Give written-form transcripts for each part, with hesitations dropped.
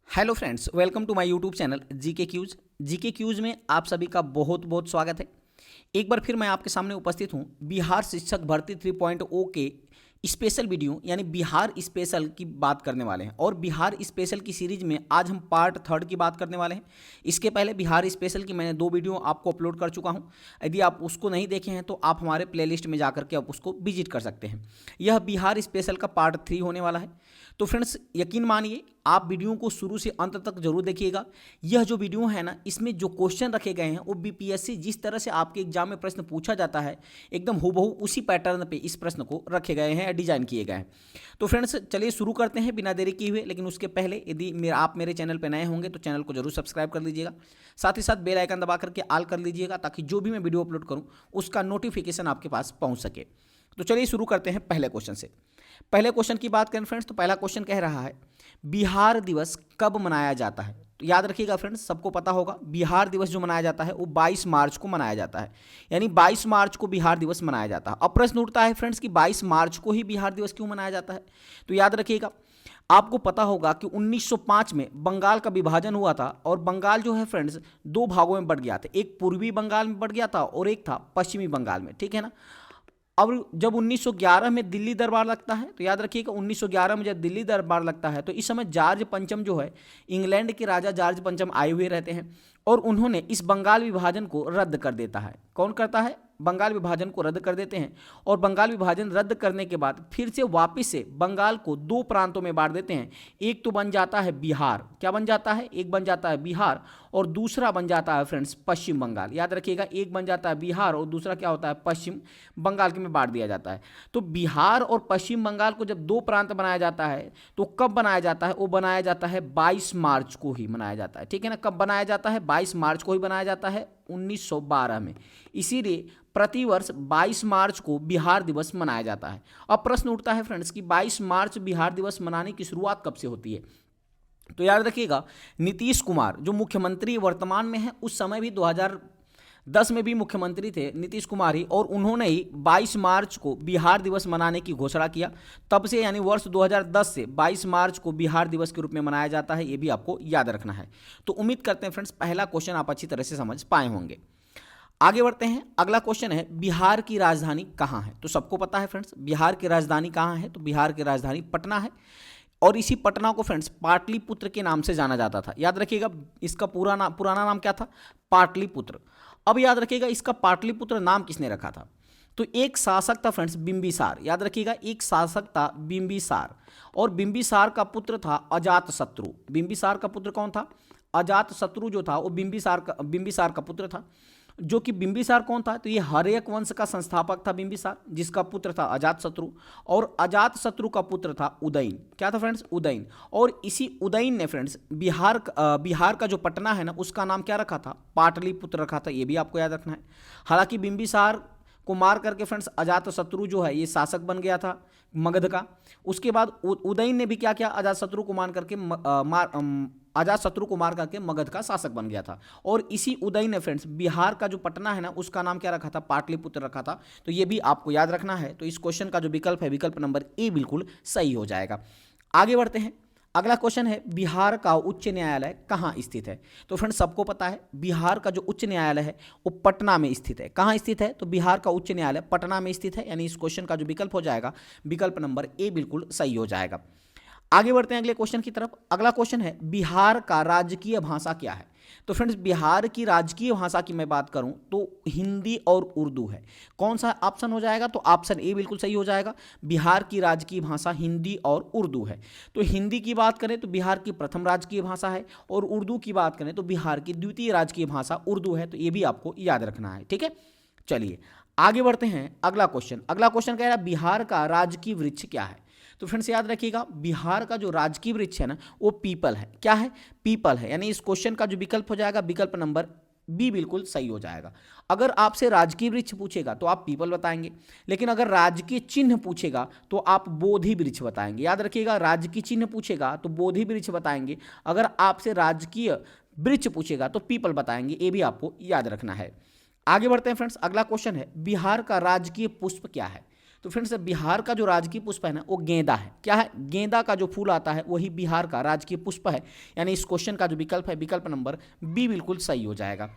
Hello friends, welcome to my YouTube channel GK quiz में आप सभी का बहुत बहुत स्वागत है। एक बार फिर मैं आपके सामने उपस्थित हूं बिहार शिक्षक भर्ती 3.0 के स्पेशल वीडियो यानी बिहार स्पेशल की बात करने वाले हैं। और बिहार स्पेशल की सीरीज में आज हम पार्ट 3 की बात करने वाले हैं। इसके पहले बिहार स्पेशल की मैंने 2 वीडियो आपको अपलोड कर चुका हूं। यदि आप उसको नहीं देखे हैं तो आप हमारे प्लेलिस्ट में जाकर के आप उसको विजिट कर सकते हैं। यह बिहार स्पेशल का पार्ट 3 होने वाला है। तो फ्रेंड्स, यकीन मानिए आप वीडियो को शुरू से अंत तक जरूर देखिएगा। यह जो वीडियो है ना, इसमें जो क्वेश्चन रखे गए हैं वो बीपीएससी जिस तरह से आपके एग्जाम में प्रश्न पूछा जाता है एकदम हूबहू उसी पैटर्न पे इस प्रश्न को रखे गए हैं, डिजाइन किए गए हैं। तो फ्रेंड्स, चलिए शुरू करते हैं बिना देरी किए हुए। लेकिन उसके पहले यदि आप मेरे चैनल पर नए होंगे तो चैनल को जरूर सब्सक्राइब कर लीजिएगा। साथ ही साथ बेल आइकन दबा करके ऑल कर लीजिएगा ताकि जो भी मैं वीडियो अपलोड करूँ उसका नोटिफिकेशन आपके पास पहुँच सके। तो चलिए शुरू करते हैं पहले क्वेश्चन से। पहले क्वेश्चन की बात करें फ्रेंड्स, तो पहला क्वेश्चन कह रहा है बिहार दिवस कब मनाया जाता है। तो याद रखिएगा फ्रेंड्स, सबको पता होगा बिहार दिवस जो मनाया जाता है वो 22 मार्च को मनाया जाता है। यानी 22 मार्च को बिहार दिवस मनाया जाता है। अब प्रश्न उठता है फ्रेंड्स कि 22 मार्च को ही बिहार दिवस क्यों मनाया जाता है। तो याद रखिएगा, आपको पता होगा कि 1905 में बंगाल का विभाजन हुआ था और बंगाल जो है फ्रेंड्स 2 भागों में बंट गया था। एक पूर्वी बंगाल में बंट गया था और एक था पश्चिमी बंगाल में, ठीक है ना। अब जब 1911 में दिल्ली दरबार लगता है, तो याद रखिएगा 1911 में जब दिल्ली दरबार लगता है तो इस समय जॉर्ज पंचम जो है, इंग्लैंड के राजा जॉर्ज पंचम आए हुए रहते हैं और उन्होंने इस बंगाल विभाजन को रद्द कर देता है। कौन करता है? बंगाल विभाजन को रद्द कर देते हैं। और बंगाल विभाजन रद्द करने के बाद फिर से वापस से बंगाल को 2 प्रांतों में बांट देते हैं। एक तो बन जाता है बिहार, क्या बन जाता है? एक बन जाता है बिहार और दूसरा बन जाता है फ्रेंड्स पश्चिम बंगाल। याद रखिएगा, एक बन जाता है बिहार और दूसरा क्या होता है? पश्चिम बंगाल के में बांट दिया जाता है। तो बिहार और पश्चिम बंगाल को जब 2 प्रांत बनाया जाता है तो कब बनाया जाता है? वो बनाया जाता है 22 मार्च को ही बनाया जाता है, ठीक है ना। कब बनाया जाता है? 22 मार्च को ही बनाया जाता है 1912 में। इसीलिए प्रतिवर्ष 22 मार्च को बिहार दिवस मनाया जाता है। अब प्रश्न उठता है फ्रेंड्स कि 22 मार्च बिहार दिवस मनाने की शुरुआत कब से होती है। तो याद रखिएगा, नीतीश कुमार जो मुख्यमंत्री वर्तमान में है, उस समय भी 2010 में भी मुख्यमंत्री थे नीतीश कुमार ही, और उन्होंने ही 22 मार्च को बिहार दिवस मनाने की घोषणा किया। तब से यानी वर्ष 2010 से 22 मार्च को बिहार दिवस के रूप में मनाया जाता है। ये भी आपको याद रखना है। तो उम्मीद करते हैं फ्रेंड्स पहला क्वेश्चन आप अच्छी तरह से समझ पाए होंगे। आगे बढ़ते हैं। अगला क्वेश्चन है बिहार की राजधानी कहाँ है। तो सबको पता है फ्रेंड्स बिहार की राजधानी कहाँ है। तो बिहार की राजधानी पटना है और इसी पटना को फ्रेंड्स पाटलिपुत्र के नाम से जाना जाता था। याद रखिएगा, इसका पुराना नाम क्या था? पाटलिपुत्र। अब याद रखिएगा, इसका पाटलिपुत्र नाम किसने रखा था? तो एक शासक था फ्रेंड्स बिंबिसार। याद रखिएगा, एक शासक था बिंबिसार और बिंबिसार का पुत्र था अजातशत्रु। बिंबिसार का पुत्र कौन था? अजातशत्रु जो था वो बिंबिसार का पुत्र था। जो कि बिंबिसार कौन था? तो ये हर्यक वंश का संस्थापक था बिंबिसार, जिसका पुत्र था अजातशत्रु। और अजातशत्रु का पुत्र था उदयन। क्या था फ्रेंड्स? उदयन। और इसी उदयन ने फ्रेंड्स बिहार का जो पटना है ना, उसका नाम क्या रखा था? पाटलिपुत्र रखा था। ये भी आपको याद रखना है। हालांकि बिंबिसार को मार करके फ्रेंड्स अजातशत्रु जो है ये शासक बन गया था मगध का। उसके बाद उदयन ने भी क्या किया? अजातशत्रु को मार करके मगध का शासक बन गया था। और इसी उदयन ने फ्रेंड्स बिहार का जो पटना है ना, उसका नाम क्या रखा था? पाटलिपुत्र रखा था। तो ये भी आपको याद रखना है। तो इस क्वेश्चन का जो विकल्प है, विकल्प नंबर ए बिल्कुल सही हो जाएगा। आगे बढ़ते हैं। अगला क्वेश्चन है बिहार का उच्च न्यायालय कहाँ स्थित है। तो फ्रेंड्स सबको पता है बिहार का जो उच्च न्यायालय है वो पटना में स्थित है। कहाँ स्थित है? तो बिहार का उच्च न्यायालय पटना में स्थित है। यानी इस क्वेश्चन का जो विकल्प हो जाएगा, विकल्प नंबर ए बिल्कुल सही हो जाएगा। आगे बढ़ते हैं अगले क्वेश्चन की तरफ। अगला क्वेश्चन है बिहार का राजकीय भाषा क्या है। तो फ्रेंड्स बिहार की राजकीय भाषा की मैं बात करूं तो हिंदी और उर्दू है। कौन सा ऑप्शन हो जाएगा? तो ऑप्शन ए बिल्कुल सही हो जाएगा। बिहार की राजकीय भाषा हिंदी और उर्दू है। तो हिंदी की बात करें तो बिहार की प्रथम राजकीय भाषा है और उर्दू की बात करें तो बिहार की द्वितीय राजकीय भाषा उर्दू है। तो ये भी आपको याद रखना है, ठीक है। चलिए आगे बढ़ते हैं। अगला क्वेश्चन कह रहा है बिहार का राजकीय वृक्ष क्या है। तो फ्रेंड्स याद रखिएगा, बिहार का जो राजकीय वृक्ष है ना वो पीपल है। क्या है? पीपल है। यानी इस क्वेश्चन का जो विकल्प हो जाएगा, विकल्प नंबर बी बिल्कुल सही हो जाएगा। अगर आपसे राजकीय वृक्ष पूछेगा तो आप पीपल बताएंगे, लेकिन अगर राजकीय चिन्ह पूछेगा तो आप बोधि वृक्ष बताएंगे। याद रखिएगा, राजकीय चिन्ह पूछेगा तो बोधि वृक्ष बताएंगे। अगर आपसे राजकीय वृक्ष पूछेगा तो पीपल बताएंगे। ये भी आपको याद रखना है। आगे बढ़ते हैं फ्रेंड्स। अगला क्वेश्चन है बिहार का राजकीय पुष्प क्या है। तो तो फ्रेंड्स बिहार का जो राजकीय पुष्प है ना वो गेंदा है। क्या है? गेंदा का जो फूल आता है वही बिहार का राजकीय पुष्प है। यानी इस क्वेश्चन का जो विकल्प है विकल्प नंबर बी बिल्कुल सही हो जाएगा।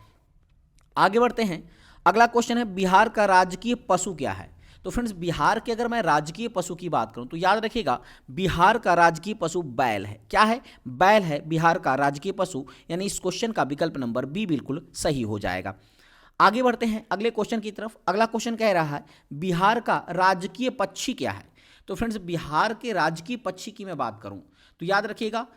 आगे बढ़ते हैं। अगला क्वेश्चन है बिहार का राजकीय पशु क्या है? तो फ्रेंड्स बिहार के अगर मैं राजकीय पशु की बात करूं तो याद रखिएगा बिहार का राजकीय पशु बैल है। क्या है? बैल है बिहार का राजकीय पशु। यानी इस क्वेश्चन का विकल्प नंबर बी बिल्कुल सही हो जाएगा। आगे बढ़ते हैं अगले क्वेश्चन की तरफ। अगला क्वेश्चन कह रहा है बिहार का राजकीय पक्षी क्या है? तो फ्रेंड्स बिहार के राजकीय पक्षी की मैं बात करूं तो याद रखिएगा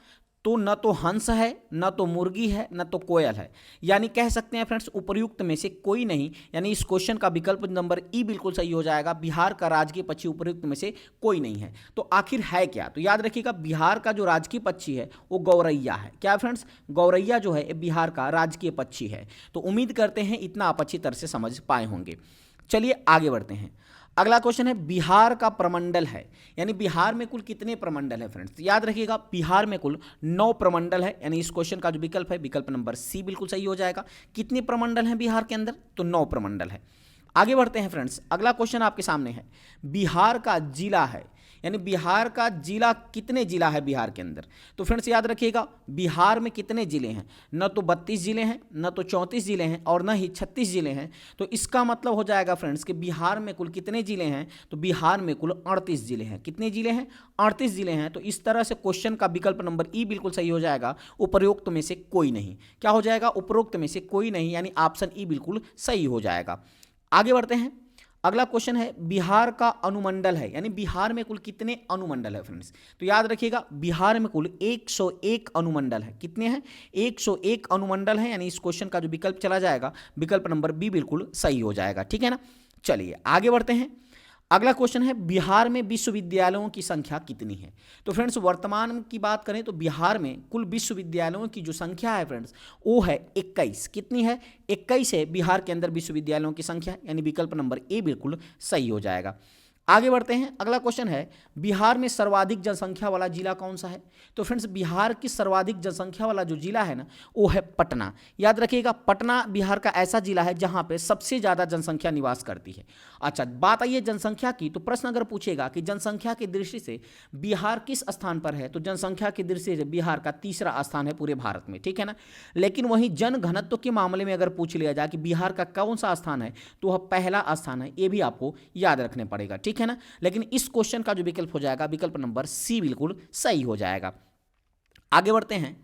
तो न तो हंस है, न तो मुर्गी है, न तो कोयल है। यानी कह सकते हैं फ्रेंड्स उपयुक्त में से कोई नहीं। यानी इस क्वेश्चन का विकल्प नंबर ई बिल्कुल सही हो जाएगा। बिहार का राजकीय पक्षी उपयुक्त में से कोई नहीं है। तो आखिर है क्या? तो याद रखिएगा बिहार का जो राजकीय पक्षी है वो गौरैया है। क्या फ्रेंड्स? गौरैया जो है बिहार का राजकीय पक्षी है। तो उम्मीद करते हैं इतना आप अच्छी तरह से समझ पाए होंगे। चलिए आगे बढ़ते हैं। अगला क्वेश्चन है बिहार का प्रमंडल है। यानी बिहार में कुल कितने प्रमंडल है फ्रेंड्स? याद रखिएगा बिहार में कुल 9 प्रमंडल है। यानी इस क्वेश्चन का जो विकल्प है विकल्प नंबर सी बिल्कुल सही हो जाएगा। कितने प्रमंडल हैं बिहार के अंदर? तो 9 प्रमंडल है। आगे बढ़ते हैं फ्रेंड्स। अगला क्वेश्चन आपके सामने है बिहार का जिला है। यानी बिहार का जिला कितने जिला है बिहार के अंदर? तो फ्रेंड्स याद रखिएगा बिहार में कितने जिले हैं? न तो 32 जिले हैं, न तो 34 जिले हैं और न ही 36 जिले हैं। तो इसका मतलब हो जाएगा फ्रेंड्स कि बिहार में कुल कितने जिले हैं? तो बिहार में कुल 38 जिले हैं। कितने जिले हैं? 38 जिले हैं। तो इस तरह से क्वेश्चन का विकल्प नंबर ई बिल्कुल सही हो जाएगा। उपरोक्त में से कोई नहीं। क्या हो जाएगा? उपरोक्त में से कोई नहीं। यानी ऑप्शन ई बिल्कुल सही हो जाएगा। आगे बढ़ते हैं। अगला क्वेश्चन है बिहार का अनुमंडल है। यानी बिहार में कुल कितने अनुमंडल है फ्रेंड्स? तो याद रखिएगा बिहार में कुल 101 अनुमंडल है। कितने हैं? 101 अनुमंडल है। यानी इस क्वेश्चन का जो विकल्प चला जाएगा विकल्प नंबर बी बिल्कुल सही हो जाएगा। ठीक है ना। चलिए आगे बढ़ते हैं। अगला क्वेश्चन है बिहार में विश्वविद्यालयों की संख्या कितनी है? तो फ्रेंड्स वर्तमान की बात करें तो बिहार में कुल विश्वविद्यालयों की जो संख्या है फ्रेंड्स वो है 21। कितनी है? 21 है बिहार के अंदर विश्वविद्यालयों की संख्या। यानी विकल्प नंबर ए बिल्कुल सही हो जाएगा। आगे बढ़ते हैं। अगला क्वेश्चन है बिहार में सर्वाधिक जनसंख्या वाला जिला कौन सा है? तो फ्रेंड्स बिहार की सर्वाधिक जनसंख्या वाला जो जिला है ना वो है पटना। याद रखिएगा पटना बिहार का ऐसा जिला है जहां पे सबसे ज़्यादा जनसंख्या निवास करती है। अच्छा बात आई है जनसंख्या की, तो प्रश्न अगर पूछेगा कि जनसंख्या की दृष्टि से बिहार किस स्थान पर है, तो जनसंख्या की दृष्टि से बिहार का तीसरा स्थान है पूरे भारत में। ठीक है ना। लेकिन वहीं जन घनत्व के मामले में अगर पूछ लिया जाए कि बिहार का कौन सा स्थान है तो वह पहला स्थान है। ये भी आपको याद रखने पड़ेगा। ठीक है ना। लेकिन इस क्वेश्चन का जो विकल्प हो जाएगा विकल्प नंबर सी बिल्कुल सही हो जाएगा। आगे बढ़ते हैं।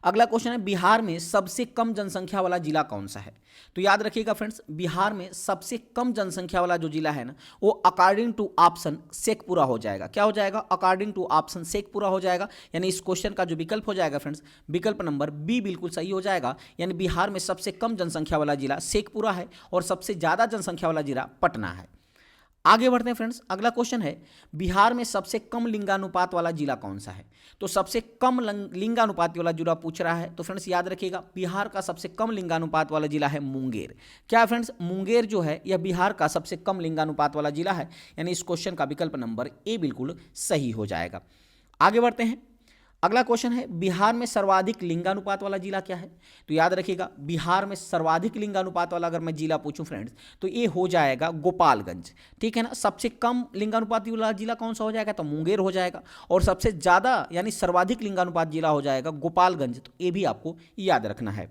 अगला क्वेश्चन है बिहार में सबसे कम जनसंख्या वाला जिला कौन सा है? तो याद रखिएगा फ्रेंड्स बिहार में सबसे कम जनसंख्या वाला जो जिला है ना वो अकॉर्डिंग टू ऑप्शन शेखपुरा हो जाएगा। क्या हो जाएगा? अकॉर्डिंग टू ऑप्शन शेखपुरा हो जाएगा। यानी इस क्वेश्चन का जो विकल्प हो जाएगा फ्रेंड्स विकल्प नंबर बी बिल्कुल सही हो जाएगा। यानी बिहार में सबसे कम जनसंख्या वाला जिला शेखपुरा है और सबसे ज़्यादा जनसंख्या वाला जिला पटना है। आगे बढ़ते हैं फ्रेंड्स। अगला क्वेश्चन है बिहार में सबसे कम लिंगानुपात वाला जिला कौन सा है? तो सबसे कम लिंगानुपात वाला जिला पूछ रहा है तो फ्रेंड्स याद रखिएगा बिहार का सबसे कम लिंगानुपात वाला जिला है मुंगेर। क्या फ्रेंड्स? मुंगेर जो है यह बिहार का सबसे कम लिंगानुपात वाला जिला है। यानी इस क्वेश्चन का विकल्प नंबर ए बिल्कुल सही हो जाएगा। आगे बढ़ते हैं। अगला क्वेश्चन है बिहार में सर्वाधिक लिंगानुपात वाला जिला क्या है? तो याद रखिएगा बिहार में सर्वाधिक लिंगानुपात वाला अगर मैं जिला पूछूं फ्रेंड्स तो ये हो जाएगा गोपालगंज। ठीक है ना। सबसे कम लिंगानुपात वाला जिला कौन सा हो जाएगा? तो मुंगेर हो जाएगा। और सबसे ज़्यादा यानी सर्वाधिक लिंगानुपात जिला हो जाएगा गोपालगंज। तो ये भी आपको याद रखना है।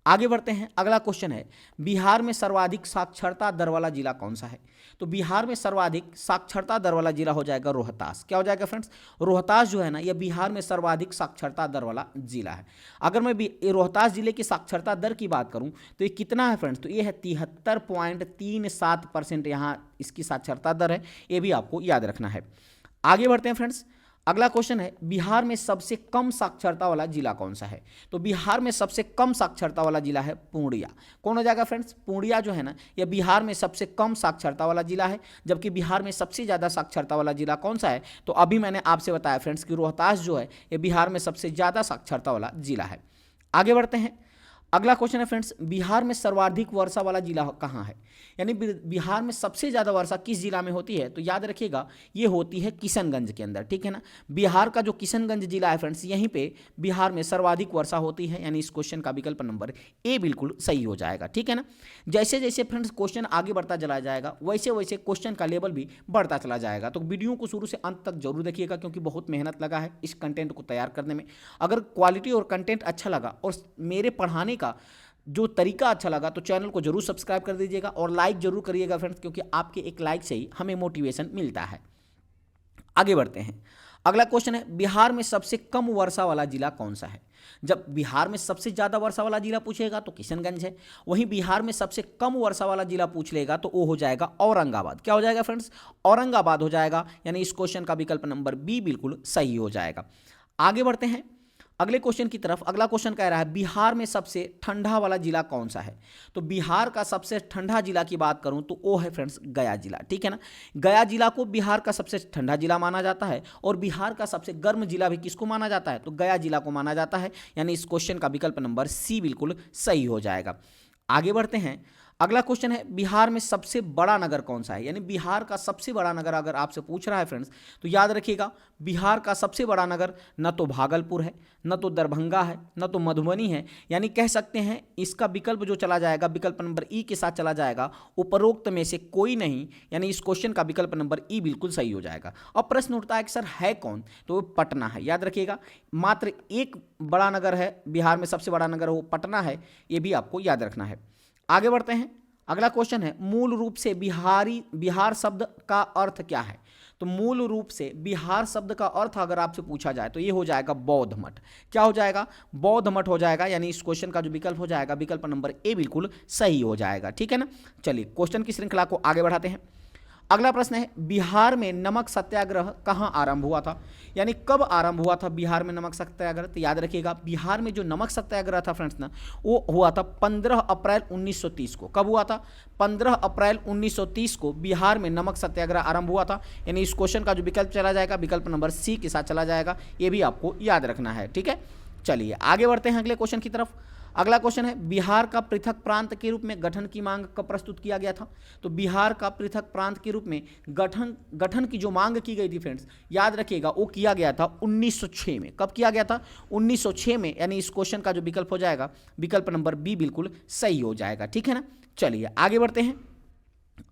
आगे बढ़ते हैं। अगला क्वेश्चन है बिहार में सर्वाधिक साक्षरता दर वाला जिला कौन सा है? तो बिहार में सर्वाधिक साक्षरता दर वाला जिला हो जाएगा रोहतास। क्या हो जाएगा फ्रेंड्स? रोहतास जो है ना यह बिहार में सर्वाधिक साक्षरता दर वाला जिला है। अगर मैं रोहतास जिले की साक्षरता दर की बात करूं तो ये कितना है फ्रेंड्स? तो ये है 73.37% यहाँ इसकी साक्षरता दर है। ये भी आपको याद रखना है। आगे बढ़ते हैं फ्रेंड्स। अगला क्वेश्चन है बिहार में सबसे कम साक्षरता वाला जिला कौन सा है? तो बिहार में सबसे कम साक्षरता वाला जिला है पूर्णिया। कौन हो जाएगा फ्रेंड्स? पूर्णिया जो है ना यह बिहार में सबसे कम साक्षरता वाला जिला है। जबकि बिहार में सबसे ज़्यादा साक्षरता वाला जिला कौन सा है? तो अभी मैंने आपसे बताया फ्रेंड्स कि रोहतास जो है यह बिहार में सबसे ज़्यादा साक्षरता वाला जिला है। आगे बढ़ते हैं। अगला क्वेश्चन है फ्रेंड्स, बिहार में सर्वाधिक वर्षा वाला जिला कहाँ है? यानी बिहार में सबसे ज़्यादा वर्षा किस जिला में होती है? तो याद रखिएगा ये होती है किशनगंज के अंदर, ठीक है ना। बिहार का जो किशनगंज जिला है फ्रेंड्स, यहीं पे बिहार में सर्वाधिक वर्षा होती है, यानी इस क्वेश्चन का विकल्प नंबर ए बिल्कुल सही हो जाएगा, ठीक है ना। जैसे जैसे फ्रेंड्स क्वेश्चन आगे बढ़ता चला जाएगा वैसे वैसे क्वेश्चन का लेवल भी बढ़ता चला जाएगा। तो वीडियो को शुरू से अंत तक जरूर देखिएगा, क्योंकि बहुत मेहनत लगा है इस कंटेंट को तैयार करने में। अगर क्वालिटी और कंटेंट अच्छा लगा और मेरे पढ़ाने का जो तरीका अच्छा लगा तो चैनल को जरूर सब्सक्राइब कर दीजिएगा और लाइक जरूर करिएगा फ्रेंड्स, क्योंकि आपके एक लाइक से ही हमें मोटिवेशन मिलता है। आगे बढ़ते हैं। अगला क्वेश्चन है, बिहार में सबसे कम वर्षा वाला जिला कौन सा है? जब बिहार में सबसे ज़्यादा वर्षा वाला जिला पूछेगा तो किशनगंज है, वहीं बिहार में सबसे कम वर्षा वाला जिला पूछ लेगा तो वो हो जाएगा औरंगाबाद। क्या हो जाएगा फ्रेंड्स? औरंगाबाद हो जाएगा, यानी इस क्वेश्चन का विकल्प नंबर बी बिल्कुल सही हो जाएगा। आगे बढ़ते हैं अगले क्वेश्चन की तरफ। अगला क्वेश्चन कह रहा है, बिहार में सबसे ठंडा वाला जिला कौन सा है? तो बिहार का सबसे ठंडा जिला की बात करूं तो वो है फ्रेंड्स गया जिला, ठीक है ना। गया जिला को बिहार का सबसे ठंडा जिला माना जाता है, और बिहार का सबसे गर्म जिला भी किसको माना जाता है? तो गया जिला को माना जाता है, यानी इस क्वेश्चन का विकल्प नंबर सी बिल्कुल सही हो जाएगा। आगे बढ़ते हैं। अगला क्वेश्चन है, बिहार में सबसे बड़ा नगर कौन सा है? यानी बिहार का सबसे बड़ा नगर अगर आपसे पूछ रहा है फ्रेंड्स, तो याद रखिएगा बिहार का सबसे बड़ा नगर न तो भागलपुर है, न तो दरभंगा है, न तो मधुबनी है, यानी कह सकते हैं इसका विकल्प जो चला जाएगा विकल्प नंबर ई के साथ चला जाएगा, उपरोक्त में से कोई नहीं, यानी इस क्वेश्चन का विकल्प नंबर ई बिल्कुल सही हो जाएगा। अब प्रश्न उठता है कि सर है कौन? तो वो पटना है। याद रखिएगा मात्र एक बड़ा नगर है बिहार में, सबसे बड़ा नगर वो पटना है, ये भी आपको याद रखना है। आगे बढ़ते हैं। अगला क्वेश्चन है, मूल रूप से बिहार शब्द का अर्थ क्या है? तो मूल रूप से बिहार शब्द का अर्थ अगर आपसे पूछा जाए तो ये हो जाएगा बौद्ध मठ। क्या हो जाएगा? बौद्ध मठ हो जाएगा, यानी इस क्वेश्चन का जो विकल्प हो जाएगा विकल्प नंबर ए बिल्कुल सही हो जाएगा, ठीक है ना। चलिए क्वेश्चन की श्रृंखला को आगे बढ़ाते हैं। अगला प्रश्न है, बिहार में नमक सत्याग्रह कहाँ आरंभ हुआ था? यानी कब आरंभ हुआ था बिहार में नमक सत्याग्रह? तो याद रखिएगा बिहार में जो नमक सत्याग्रह था फ्रेंड्स ना, वो हुआ था 15 अप्रैल 1930 को। कब हुआ था? 15 अप्रैल 1930 को बिहार में नमक सत्याग्रह आरंभ हुआ था, यानी इस क्वेश्चन का जो विकल्प चला जाएगा विकल्प नंबर सी के साथ चला जाएगा, ये भी आपको याद रखना है, ठीक है। चलिए आगे बढ़ते हैं अगले क्वेश्चन की तरफ। अगला क्वेश्चन है, बिहार का पृथक प्रांत के रूप में गठन की मांग कब प्रस्तुत किया गया था? तो बिहार का पृथक प्रांत के रूप में गठन की जो मांग की गई थी फ्रेंड्स, याद रखिएगा वो किया गया था 1906 में। कब किया गया था? 1906 में, यानी इस क्वेश्चन का जो विकल्प हो जाएगा विकल्प नंबर बी बिल्कुल सही हो जाएगा, ठीक है ना। चलिए आगे बढ़ते हैं।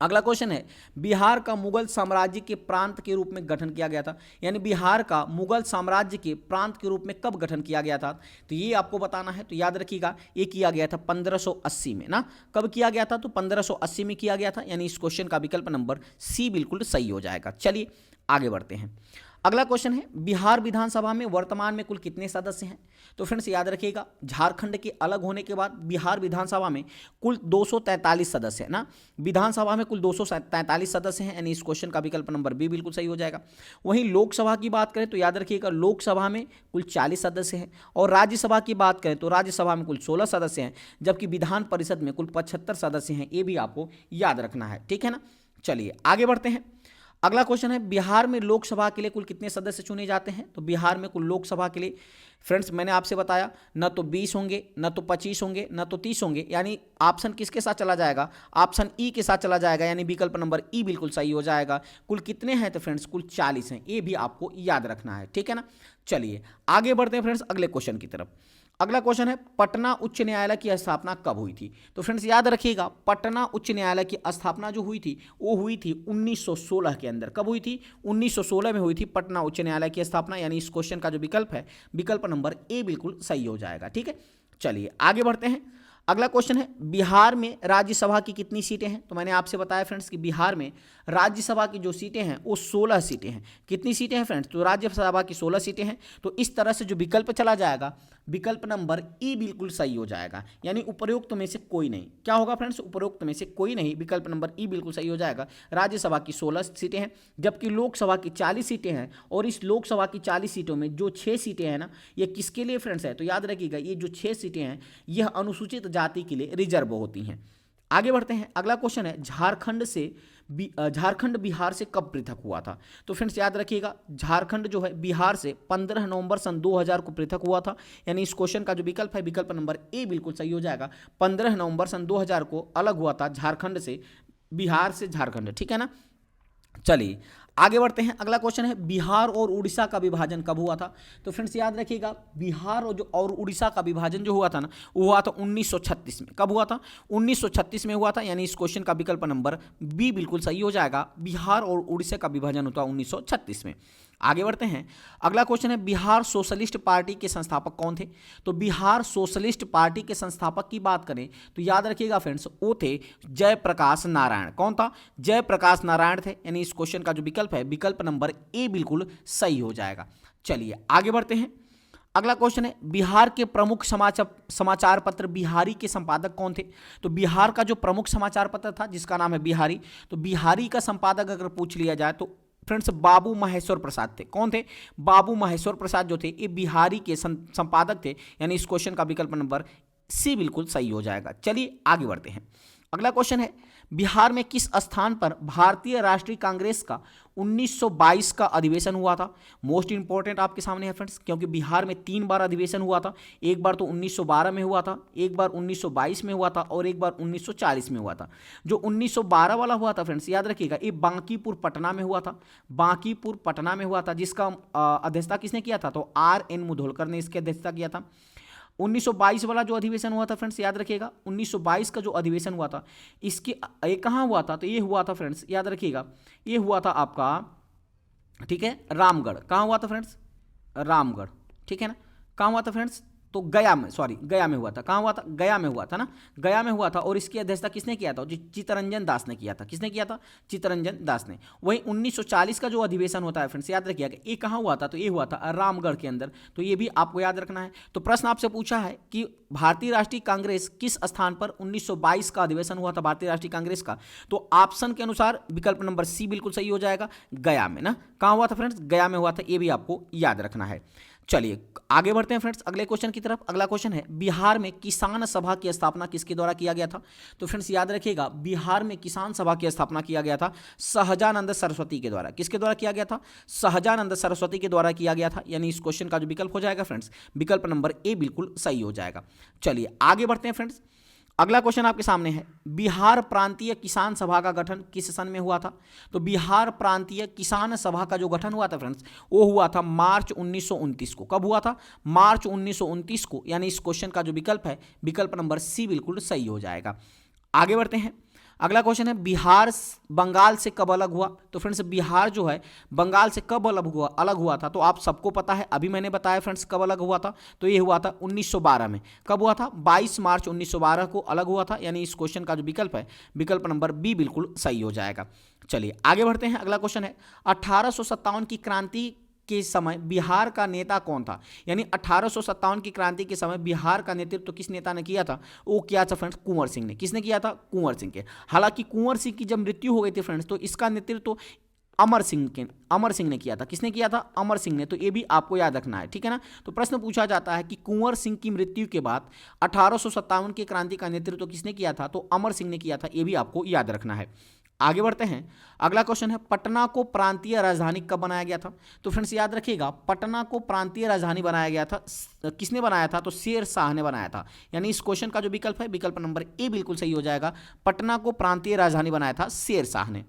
अगला क्वेश्चन है, बिहार का मुगल साम्राज्य के प्रांत के रूप में गठन किया गया था, यानी बिहार का मुगल साम्राज्य के प्रांत के रूप में कब गठन किया गया था? तो ये आपको बताना है। तो याद रखिएगा ये किया गया था 1580 में ना। कब किया गया था? तो 1580 में किया गया था, यानी इस क्वेश्चन का विकल्प नंबर सी बिल्कुल सही हो जाएगा। चलिए आगे बढ़ते हैं। अगला क्वेश्चन है, बिहार विधानसभा में वर्तमान में कुल कितने सदस्य हैं? तो फ्रेंड्स याद रखिएगा झारखंड के अलग होने के बाद बिहार विधानसभा में कुल 243 सदस्य हैं ना। विधानसभा में कुल 243 सदस्य हैं, यानी इस क्वेश्चन का विकल्प नंबर बी बिल्कुल सही हो जाएगा। वहीं लोकसभा की बात करें तो याद रखिएगा लोकसभा में कुल 40 सदस्य हैं, और राज्यसभा की बात करें तो राज्यसभा में कुल 16 सदस्य हैं, जबकि विधान परिषद में कुल 75 सदस्य हैं। ये भी आपको याद रखना है, ठीक है ना। चलिए आगे बढ़ते हैं। अगला क्वेश्चन है, बिहार में लोकसभा के लिए कुल कितने सदस्य चुने जाते हैं? तो बिहार में कुल लोकसभा के लिए फ्रेंड्स मैंने आपसे बताया न तो 20 होंगे, न तो 25 होंगे, न तो 30 होंगे, यानी ऑप्शन किसके साथ चला जाएगा? ऑप्शन ई के साथ चला जाएगा, यानी विकल्प नंबर ई बिल्कुल सही हो जाएगा। कुल कितने हैं? तो फ्रेंड्स कुल 40 हैं, ये भी आपको याद रखना है, ठीक है ना। चलिए आगे बढ़ते हैं फ्रेंड्स अगले क्वेश्चन की तरफ। अगला क्वेश्चन है, पटना उच्च न्यायालय की स्थापना कब हुई थी? तो फ्रेंड्स याद रखिएगा पटना उच्च न्यायालय की स्थापना जो हुई थी वो हुई थी 1916 के अंदर। कब हुई थी? 1916 में हुई थी पटना उच्च न्यायालय की स्थापना, यानी इस क्वेश्चन का जो विकल्प है विकल्प नंबर ए बिल्कुल सही हो जाएगा, ठीक है। चलिए आगे बढ़ते हैं। अगला क्वेश्चन है, बिहार में राज्यसभा की कितनी सीटें हैं? तो मैंने आपसे बताया फ्रेंड्स कि बिहार में राज्यसभा की जो सीटें हैं वो 16 सीटें हैं। कितनी सीटें हैं फ्रेंड्स? तो राज्यसभा की 16 सीटें हैं। तो इस तरह से जो विकल्प चला जाएगा विकल्प नंबर ई बिल्कुल सही हो जाएगा, यानी उपरोक्त में से कोई नहीं। क्या होगा फ्रेंड्स? उपरोक्त में से कोई नहीं, विकल्प नंबर ई बिल्कुल सही हो जाएगा। राज्यसभा की 16 सीटें हैं, जबकि लोकसभा की 40 सीटें हैं, और इस लोकसभा की 40 सीटों में जो 6 सीटें हैं ना, ये किसके लिए फ्रेंड्स है? तो याद रखिएगा ये जो 6 सीटें हैं यह अनुसूचित जाति के लिए रिजर्व होती हैं। आगे बढ़ते हैं, अगला क्वेश्चन है झारखंड बिहार से कब पृथक हुआ था। तो फ्रेंड्स याद रखिएगा, झारखंड जो है बिहार से 15 नवंबर सन 2000 को पृथक हुआ था। यानी इस क्वेश्चन का जो विकल्प है, विकल्प नंबर ए बिल्कुल सही हो जाएगा। 15 नवंबर सन 2000 को अलग हुआ था झारखंड से, बिहार से झारखंड, ठीक है ना। चलिए आगे बढ़ते हैं, अगला क्वेश्चन है बिहार और उड़ीसा का विभाजन कब हुआ था। तो फ्रेंड्स याद रखिएगा, बिहार और उड़ीसा का विभाजन जो हुआ था ना, वो हुआ था 1936 में। कब हुआ था? 1936 में हुआ था। यानी इस क्वेश्चन का विकल्प नंबर बी बिल्कुल सही हो जाएगा। बिहार और उड़ीसा का विभाजन होता 1936 में। आगे बढ़ते हैं, अगला क्वेश्चन है बिहार सोशलिस्ट पार्टी के संस्थापक कौन थे। तो बिहार सोशलिस्ट पार्टी के संस्थापक की बात करें तो याद रखिएगा फ्रेंड्स, वो थे जयप्रकाश नारायण। कौन था? जयप्रकाश नारायण थे। यानी इस क्वेश्चन का जो विकल्प है, विकल्प नंबर ए बिल्कुल सही हो जाएगा। चलिए आगे बढ़ते हैं, अगला क्वेश्चन है बिहार के प्रमुख समाचार पत्र बिहारी के संपादक कौन थे। तो बिहार का जो प्रमुख समाचार पत्र था जिसका नाम है बिहारी, तो बिहारी का संपादक अगर पूछ लिया जाए तो फ्रेंड्स बाबू महेश्वर प्रसाद थे। कौन थे? बाबू महेश्वर प्रसाद जो थे ये बिहारी के संपादक थे। यानी इस क्वेश्चन का विकल्प नंबर सी बिल्कुल सही हो जाएगा। चलिए आगे बढ़ते हैं, अगला क्वेश्चन है बिहार में किस स्थान पर भारतीय राष्ट्रीय कांग्रेस का 1922 का अधिवेशन हुआ था। मोस्ट इंपॉर्टेंट आपके सामने है फ्रेंड्स, क्योंकि बिहार में 3 बार अधिवेशन हुआ था। एक बार तो 1912 में हुआ था, एक बार 1922 में हुआ था और एक बार 1940 में हुआ था। जो 1912 वाला हुआ था फ्रेंड्स याद रखिएगा, ये बांकीपुर पटना में हुआ था। बांकीपुर पटना में हुआ था, जिसका अध्यक्षता किसने किया था? तो RN मुधोलकर ने इसकी अध्यक्षता किया था। 1922 वाला जो अधिवेशन हुआ था फ्रेंड्स याद रखिएगा, 1922 का जो अधिवेशन हुआ था इसके ये कहाँ हुआ था? तो ये हुआ था फ्रेंड्स याद रखिएगा, ये हुआ था आपका, ठीक है, रामगढ़। कहाँ हुआ था फ्रेंड्स? रामगढ़, ठीक है ना। कहाँ हुआ था फ्रेंड्स? तो गया में, सॉरी गया में हुआ था। कहाँ हुआ था? गया में हुआ था ना, गया में हुआ था। और इसकी अध्यक्षता किसने किया था? चित्तरंजन दास ने किया था। किसने किया था? चित्तरंजन दास ने। वही 1940 का जो अधिवेशन होता है फ्रेंड्स याद रखिएगा, ये कहाँ हुआ था? तो ये हुआ था रामगढ़ के अंदर। तो ये भी आपको याद रखना है। तो प्रश्न आपसे पूछा है कि भारतीय राष्ट्रीय कांग्रेस किस स्थान पर 1922 का अधिवेशन हुआ था भारतीय राष्ट्रीय कांग्रेस का। तो ऑप्शन के अनुसार विकल्प नंबर सी बिल्कुल सही हो जाएगा, गया में ना। कहाँ हुआ था फ्रेंड्स? गया में हुआ था। ये भी आपको याद रखना है। चलिए आगे बढ़ते हैं फ्रेंड्स अगले क्वेश्चन की तरफ। अगला क्वेश्चन है बिहार में किसान सभा की स्थापना किसके द्वारा किया गया था। तो फ्रेंड्स याद रखिएगा, बिहार में किसान सभा की स्थापना किया गया था सहजानंद सरस्वती के द्वारा। किसके द्वारा किया गया था? सहजानंद सरस्वती के द्वारा किया गया था। यानी इस क्वेश्चन का जो विकल्प हो जाएगा फ्रेंड्स, विकल्प नंबर ए बिल्कुल सही हो जाएगा। चलिए आगे बढ़ते हैं फ्रेंड्स, अगला क्वेश्चन आपके सामने है बिहार प्रांतीय किसान सभा का गठन किस सन में हुआ था। तो बिहार प्रांतीय किसान सभा का जो गठन हुआ था फ्रेंड्स, वो हुआ था मार्च 1929 को। कब हुआ था? मार्च 1929 को। यानी इस क्वेश्चन का जो विकल्प है, विकल्प नंबर सी बिल्कुल सही हो जाएगा। आगे बढ़ते हैं, अगला क्वेश्चन है बिहार बंगाल से कब अलग हुआ। तो फ्रेंड्स बिहार जो है बंगाल से कब अलग हुआ था, तो आप सबको पता है, अभी मैंने बताया फ्रेंड्स कब अलग हुआ था। तो ये हुआ था 1912 में। कब हुआ था? 22 मार्च 1912 को अलग हुआ था। यानी इस क्वेश्चन का जो विकल्प है, विकल्प नंबर बी बिल्कुल सही हो जाएगा। चलिए आगे बढ़ते हैं, अगला क्वेश्चन है 1857 की क्रांति के समय बिहार का नेता कौन था। यानी 1857 की क्रांति के समय बिहार का नेतृत्व तो किस नेता ने किया था? वो किया था फ्रेंड्स कुंवर सिंह ने। किसने किया था? कुंवर सिंह के। हालांकि कुंवर सिंह की जब मृत्यु हो गई थी फ्रेंड्स, तो इसका नेतृत्व अमर सिंह ने किया था। किसने किया था? अमर सिंह ने। तो ये भी आपको याद रखना है, ठीक है ना। तो प्रश्न पूछा जाता है कि कुंवर सिंह की मृत्यु के बाद 1857 की क्रांति का नेतृत्व किसने किया था? तो अमर सिंह ने किया था। ये भी आपको याद रखना है। आगे बढ़ते हैं, अगला क्वेश्चन है पटना को प्रांतीय राजधानी कब बनाया गया था। तो फ्रेंड्स याद रखिएगा, पटना को प्रांतीय राजधानी बनाया गया था, किसने बनाया था? तो शेर शाह ने बनाया था। यानी इस क्वेश्चन का जो विकल्प है, विकल्प नंबर ए बिल्कुल सही हो जाएगा। पटना को प्रांतीय राजधानी बनाया था शेर शाह ने।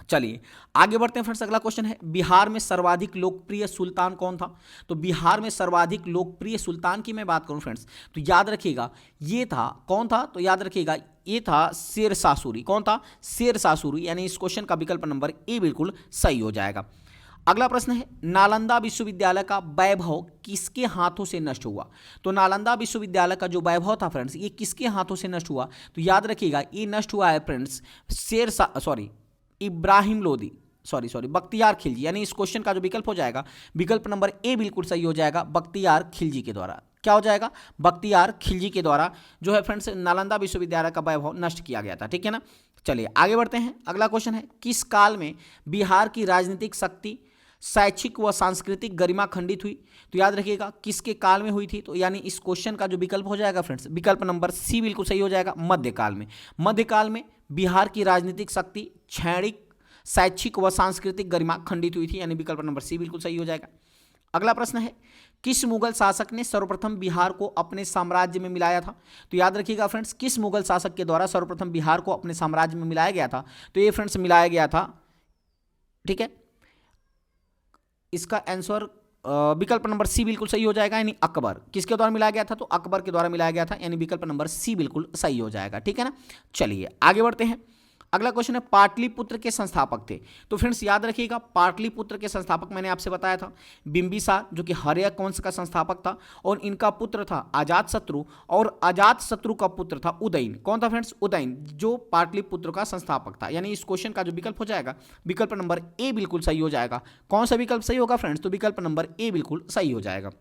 चलिए आगे बढ़ते हैं फ्रेंड्स, अगला क्वेश्चन है बिहार में सर्वाधिक लोकप्रिय सुल्तान कौन था। तो बिहार में सर्वाधिक लोकप्रिय सुल्तान की मैं बात करूं फ्रेंड्स, तो याद रखिएगा ये था, कौन था? तो याद रखिएगा ये था शेर शाह सूरी। कौन था? शेर शाह सूरी। यानी इस क्वेश्चन का विकल्प नंबर ए बिल्कुल सही हो जाएगा। अगला प्रश्न है नालंदा विश्वविद्यालय का वैभव किसके हाथों से नष्ट हुआ। तो नालंदा विश्वविद्यालय का जो वैभव था फ्रेंड्स, ये किसके हाथों से नष्ट हुआ। तो याद रखिएगा ये नष्ट हुआ है फ्रेंड्स इब्राहिम लोदी, बख्तियार खिलजी। यानी इस क्वेश्चन का जो विकल्प हो जाएगा, विकल्प नंबर ए बिल्कुल सही हो जाएगा, बख्तियार खिलजी के द्वारा। क्या हो जाएगा? बख्तियार खिलजी के द्वारा जो है फ्रेंड्स नालंदा विश्वविद्यालय का वैभव नष्ट किया गया था, ठीक है ना। चलिए आगे बढ़ते हैं, अगला क्वेश्चन है किस काल में बिहार की राजनीतिक शक्ति शैक्षिक व सांस्कृतिक गरिमा खंडित हुई, तो याद रखिएगा किसके काल में हुई थी, तो यानी इस क्वेश्चन का जो विकल्प हो जाएगा फ्रेंड्स, विकल्प नंबर सी बिल्कुल सही हो जाएगा, मध्यकाल में। मध्यकाल में बिहार की राजनीतिक शक्ति क्षणिक शैक्षिक व सांस्कृतिक गरिमा खंडित हुई थी, यानी विकल्प नंबर सी बिल्कुल सही हो जाएगा। अगला प्रश्न है, किस मुगल शासक ने सर्वप्रथम बिहार को अपने साम्राज्य में मिलाया था, तो याद रखिएगा फ्रेंड्स, किस मुगल शासक के द्वारा सर्वप्रथम बिहार को अपने साम्राज्य में मिलाया गया था, तो ये फ्रेंड्स मिलाया गया था, ठीक है, इसका आंसर विकल्प नंबर सी बिल्कुल सही हो जाएगा, यानी अकबर। किसके द्वारा मिलाया गया था, तो अकबर के द्वारा मिलाया गया था, यानी विकल्प नंबर सी बिल्कुल सही हो जाएगा, ठीक है ना। चलिए आगे बढ़ते हैं। अगला क्वेश्चन है, पाटलिपुत्र के संस्थापक थे, तो फ्रेंड्स याद रखिएगा पाटलिपुत्र के संस्थापक मैंने आपसे बताया था बिंबिसार, जो कि हर्यक वंश का संस्थापक था, और इनका पुत्र था अजातशत्रु, और अजातशत्रु का पुत्र था उदयन। कौन था फ्रेंड्स, उदयन, जो पाटलिपुत्र का संस्थापक था, यानी इस क्वेश्चन का जो विकल्प हो जाएगा, विकल्प नंबर ए बिल्कुल सही हो जाएगा। कौन सा विकल्प सही होगा फ्रेंड्स, तो विकल्प नंबर ए बिल्कुल सही हो जाएगा।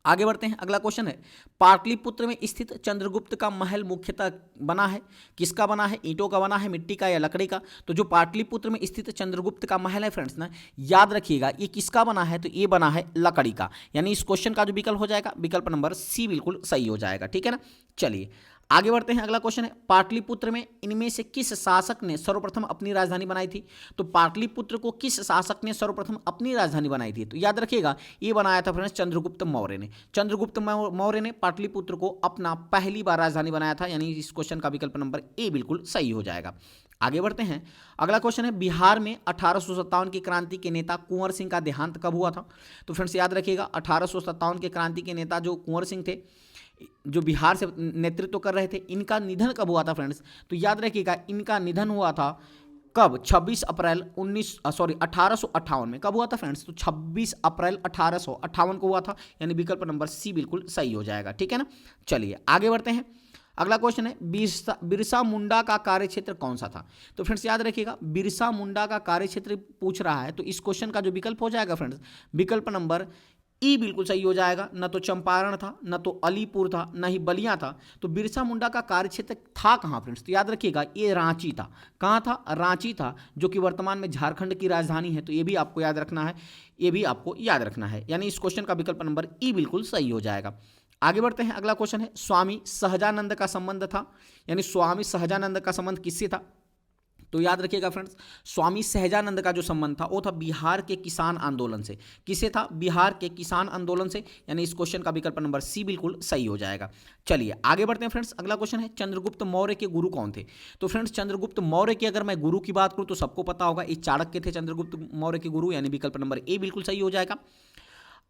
आगे बढ़ते हैं। अगला क्वेश्चन है, पाटलिपुत्र में स्थित चंद्रगुप्त का महल मुख्यतः बना है, किसका बना है, ईंटों का बना है, मिट्टी का या लकड़ी का, तो जो पाटलिपुत्र में स्थित चंद्रगुप्त का महल है फ्रेंड्स ना, याद रखिएगा ये किसका बना है, तो ये बना है लकड़ी का, यानी इस क्वेश्चन का जो विकल्प हो जाएगा, विकल्प नंबर सी बिल्कुल सही हो जाएगा, ठीक है ना। चलिए आगे बढ़ते हैं। अगला क्वेश्चन है, पाटलिपुत्र में इनमें से किस शासक ने सर्वप्रथम अपनी राजधानी बनाई थी, तो पाटलिपुत्र को किस शासक ने सर्वप्रथम अपनी राजधानी बनाई थी, तो याद रखिएगा ये बनाया था फ्रेंड्स चंद्रगुप्त मौर्य ने। चंद्रगुप्त मौर्य ने पाटलिपुत्र को अपना पहली बार राजधानी बनाया था, यानी इस क्वेश्चन का विकल्प नंबर ए बिल्कुल सही हो जाएगा। आगे बढ़ते हैं। अगला क्वेश्चन है, बिहार में 1857 की क्रांति के नेता कुंवर सिंह का देहांत कब हुआ था, तो फ्रेंड्स याद रखिएगा 1857 के क्रांति के नेता जो कुंवर सिंह थे, जो बिहार से नेतृत्व कर रहे थे, इनका निधन कब हुआ था फ्रेंड्स, तो याद रखिएगा इनका निधन हुआ था कब, 26 अप्रैल 1858 में। कब हुआ था फ्रेंड्स, तो 26 अप्रैल 1858 को हुआ था, यानी विकल्प नंबर सी बिल्कुल सही हो जाएगा, ठीक है ना। चलिए आगे बढ़ते हैं। अगला क्वेश्चन है, बिरसा मुंडा का कार्यक्षेत्र कौन सा था, तो फ्रेंड्स याद रखिएगा बिरसा मुंडा का कार्यक्षेत्र पूछ रहा है, तो इस क्वेश्चन का जो विकल्प हो जाएगा फ्रेंड्स, विकल्प नंबर ई बिल्कुल सही हो जाएगा। न तो चंपारण था, न तो अलीपुर था, न ही बलिया था, तो बिरसा मुंडा का कार्यक्षेत्र था कहाँ फ्रेंड्स, तो याद रखिएगा ये रांची था। कहाँ था, रांची था, जो कि वर्तमान में झारखंड की राजधानी है, तो ये भी आपको याद रखना है, ये भी आपको याद रखना है, यानी इस क्वेश्चन का विकल्प नंबर ई बिल्कुल सही हो जाएगा। आगे बढ़ते हैं। अगला क्वेश्चन है, स्वामी सहजानंद का संबंध था, यानी स्वामी सहजानंद का संबंध किससे था, तो याद रखिएगा फ्रेंड्स स्वामी सहजानंद का जो संबंध था वो था बिहार के किसान आंदोलन से। किससे था, बिहार के किसान आंदोलन से, यानी इस क्वेश्चन का विकल्प नंबर सी बिल्कुल सही हो जाएगा। चलिए आगे बढ़ते हैं फ्रेंड्स। अगला क्वेश्चन है, चंद्रगुप्त मौर्य के गुरु कौन थे, तो फ्रेंड्स चंद्रगुप्त मौर्य की अगर मैं गुरु की बात करूं तो सबको पता होगा ये चाणक्य थे चंद्रगुप्त मौर्य के गुरु, यानी विकल्प नंबर ए बिल्कुल सही हो जाएगा।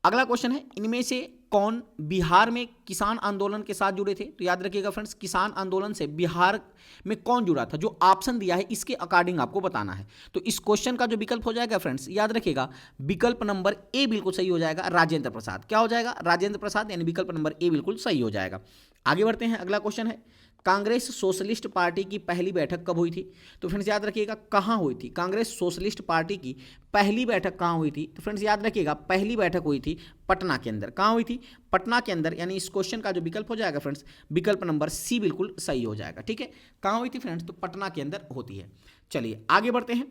अगला क्वेश्चन है, इनमें से कौन बिहार में किसान आंदोलन के साथ जुड़े थे, तो याद रखिएगा फ्रेंड्स किसान आंदोलन से बिहार में कौन जुड़ा था, जो ऑप्शन दिया है इसके अकॉर्डिंग आपको बताना है। तो इस क्वेश्चन का जो विकल्प हो जाएगा फ्रेंड्स, याद रखिएगा विकल्प नंबर ए बिल्कुल सही हो जाएगा, राजेंद्र प्रसाद। क्या हो जाएगा, राजेंद्र प्रसाद, यानी विकल्प नंबर ए बिल्कुल सही हो जाएगा। आगे बढ़ते हैं। अगला क्वेश्चन है, कांग्रेस सोशलिस्ट पार्टी की पहली बैठक कब हुई थी, तो फ्रेंड्स याद रखिएगा कहाँ हुई थी, कांग्रेस सोशलिस्ट पार्टी की पहली बैठक कहाँ हुई थी, तो फ्रेंड्स याद रखिएगा पहली बैठक हुई थी पटना के अंदर। कहाँ हुई थी, पटना के अंदर, यानी इस क्वेश्चन का जो विकल्प हो जाएगा फ्रेंड्स विकल्प नंबर सी बिल्कुल सही हो जाएगा, ठीक है। कहाँ हुई थी फ्रेंड्स, तो पटना के अंदर होती है। चलिए आगे बढ़ते हैं।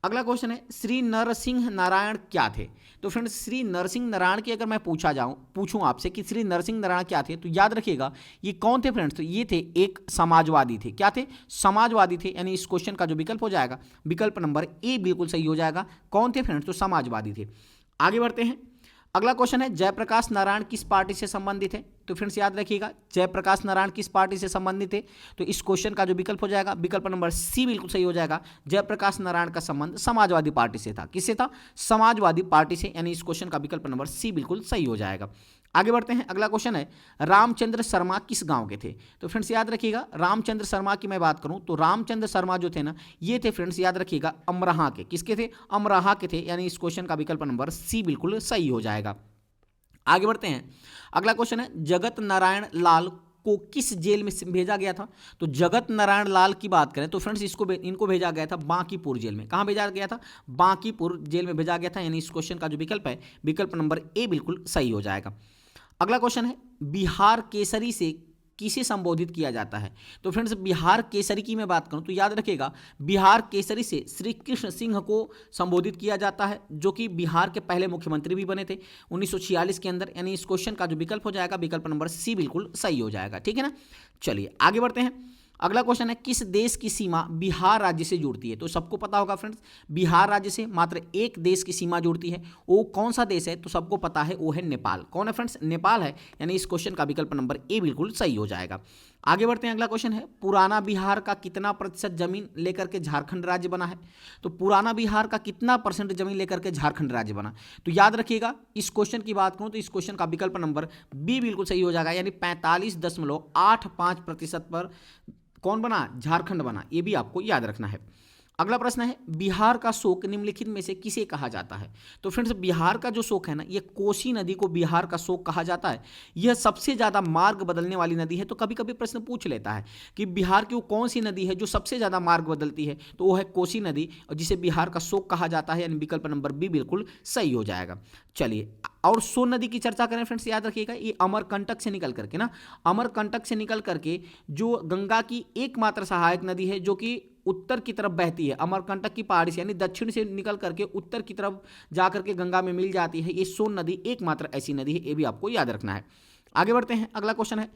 अगला क्वेश्चन है, श्री नरसिंह नारायण क्या थे, तो फ्रेंड्स श्री नरसिंह नारायण की अगर मैं पूछूं आपसे कि श्री नरसिंह नारायण क्या थे, तो याद रखिएगा ये कौन थे फ्रेंड्स, तो ये थे एक समाजवादी थे। क्या थे, समाजवादी थे, यानी इस क्वेश्चन का जो विकल्प हो जाएगा विकल्प नंबर ए बिल्कुल सही हो जाएगा। कौन थे फ्रेंड्स, तो समाजवादी थे। आगे बढ़ते हैं। अगला क्वेश्चन है, जयप्रकाश नारायण किस पार्टी से संबंधित है, तो फ्रेंड्स याद रखिएगा जयप्रकाश नारायण किस पार्टी से संबंधित है, तो इस क्वेश्चन का जो विकल्प हो जाएगा विकल्प नंबर सी बिल्कुल सही हो जाएगा। जयप्रकाश नारायण का संबंध समाजवादी पार्टी से था। किससे था, समाजवादी पार्टी से, यानी इस क्वेश्चन का विकल्प नंबर सी बिल्कुल सही हो जाएगा। आगे बढ़ते हैं। अगला क्वेश्चन है, रामचंद्र शर्मा किस गांव के थे, तो फ्रेंड्स याद रखिएगा रामचंद्र शर्मा की मैं बात करूं तो रामचंद्र शर्मा जो थे ना ये थे फ्रेंड्स याद रखिएगा अमरोहा के। किसके थे, अमरोहा के थे, यानी इस क्वेश्चन का विकल्प नंबर सी बिल्कुल सही हो जाएगा। आगे बढ़ते हैं। अगला क्वेश्चन है, जगत नारायण लाल को किस जेल में भेजा गया था, तो जगत नारायण लाल की बात करें तो फ्रेंड्स इनको भेजा गया था बांकीपुर जेल में। कहाँ भेजा गया था, बांकीपुर जेल में भेजा गया था, यानी इस क्वेश्चन का जो विकल्प है विकल्प नंबर ए बिल्कुल सही हो जाएगा। अगला क्वेश्चन है, बिहार केसरी से किसे संबोधित किया जाता है? तो फ्रेंड्स बिहार केसरी की मैं बात करूं तो याद रखिएगा बिहार केसरी से श्री कृष्ण सिंह को संबोधित किया जाता है, जो कि बिहार के पहले मुख्यमंत्री भी बने थे 1946 के अंदर। यानी इस क्वेश्चन का जो विकल्प हो जाएगा विकल्प नंबर सी बिल्कुल सही हो जाएगा। ठीक है ना, चलिए आगे बढ़ते हैं। अगला क्वेश्चन है किस देश की सीमा बिहार राज्य से जुड़ती है? तो सबको पता होगा फ्रेंड्स बिहार राज्य से मात्र एक देश की सीमा जुड़ती है, वो कौन सा देश है? तो सबको पता है वो है नेपाल। कौन है फ्रेंड्स? नेपाल है। यानी इस क्वेश्चन का विकल्प नंबर ए बिल्कुल सही हो जाएगा। आगे बढ़ते हैं। अगला क्वेश्चन है पुराना बिहार का कितना प्रतिशत जमीन लेकर के झारखंड राज्य बना है? तो पुराना बिहार का कितना परसेंट जमीन लेकर के झारखंड राज्य बना? तो याद रखिएगा इस क्वेश्चन की बात करूं तो इस क्वेश्चन का विकल्प नंबर बी बिल्कुल सही हो जाएगा। यानी 45.85% पर कौन बना? झारखंड बना। ये भी आपको याद रखना है। अगला प्रश्न है बिहार का शोक निम्नलिखित में से किसे कहा जाता है? तो फ्रेंड्स बिहार का जो शोक है ना, ये कोसी नदी को बिहार का शोक कहा जाता है। यह सबसे ज़्यादा मार्ग बदलने वाली नदी है। तो कभी कभी प्रश्न पूछ लेता है कि बिहार की वो कौन सी नदी है जो सबसे ज़्यादा मार्ग बदलती है? तो वो है कोसी नदी, और जिसे बिहार का शोक कहा जाता है। यानी विकल्प नंबर बी बिल्कुल सही हो जाएगा। चलिए और सोन नदी की चर्चा करें फ्रेंड्स, याद रखिएगा ये अमरकंटक से निकल करके ना, अमरकंटक से निकल करके जो गंगा की एकमात्र सहायक नदी है जो कि उत्तर की तरफ बहती है, अमरकंटक की पहाड़ी से यानी दक्षिण से निकल करके उत्तर की तरफ जा करके गंगा में मिल जाती है। ये सोन नदी एकमात्र ऐसी नदी है, ये भी आपको याद रखना है। आगे बढ़ते हैं। अगला क्वेश्चन है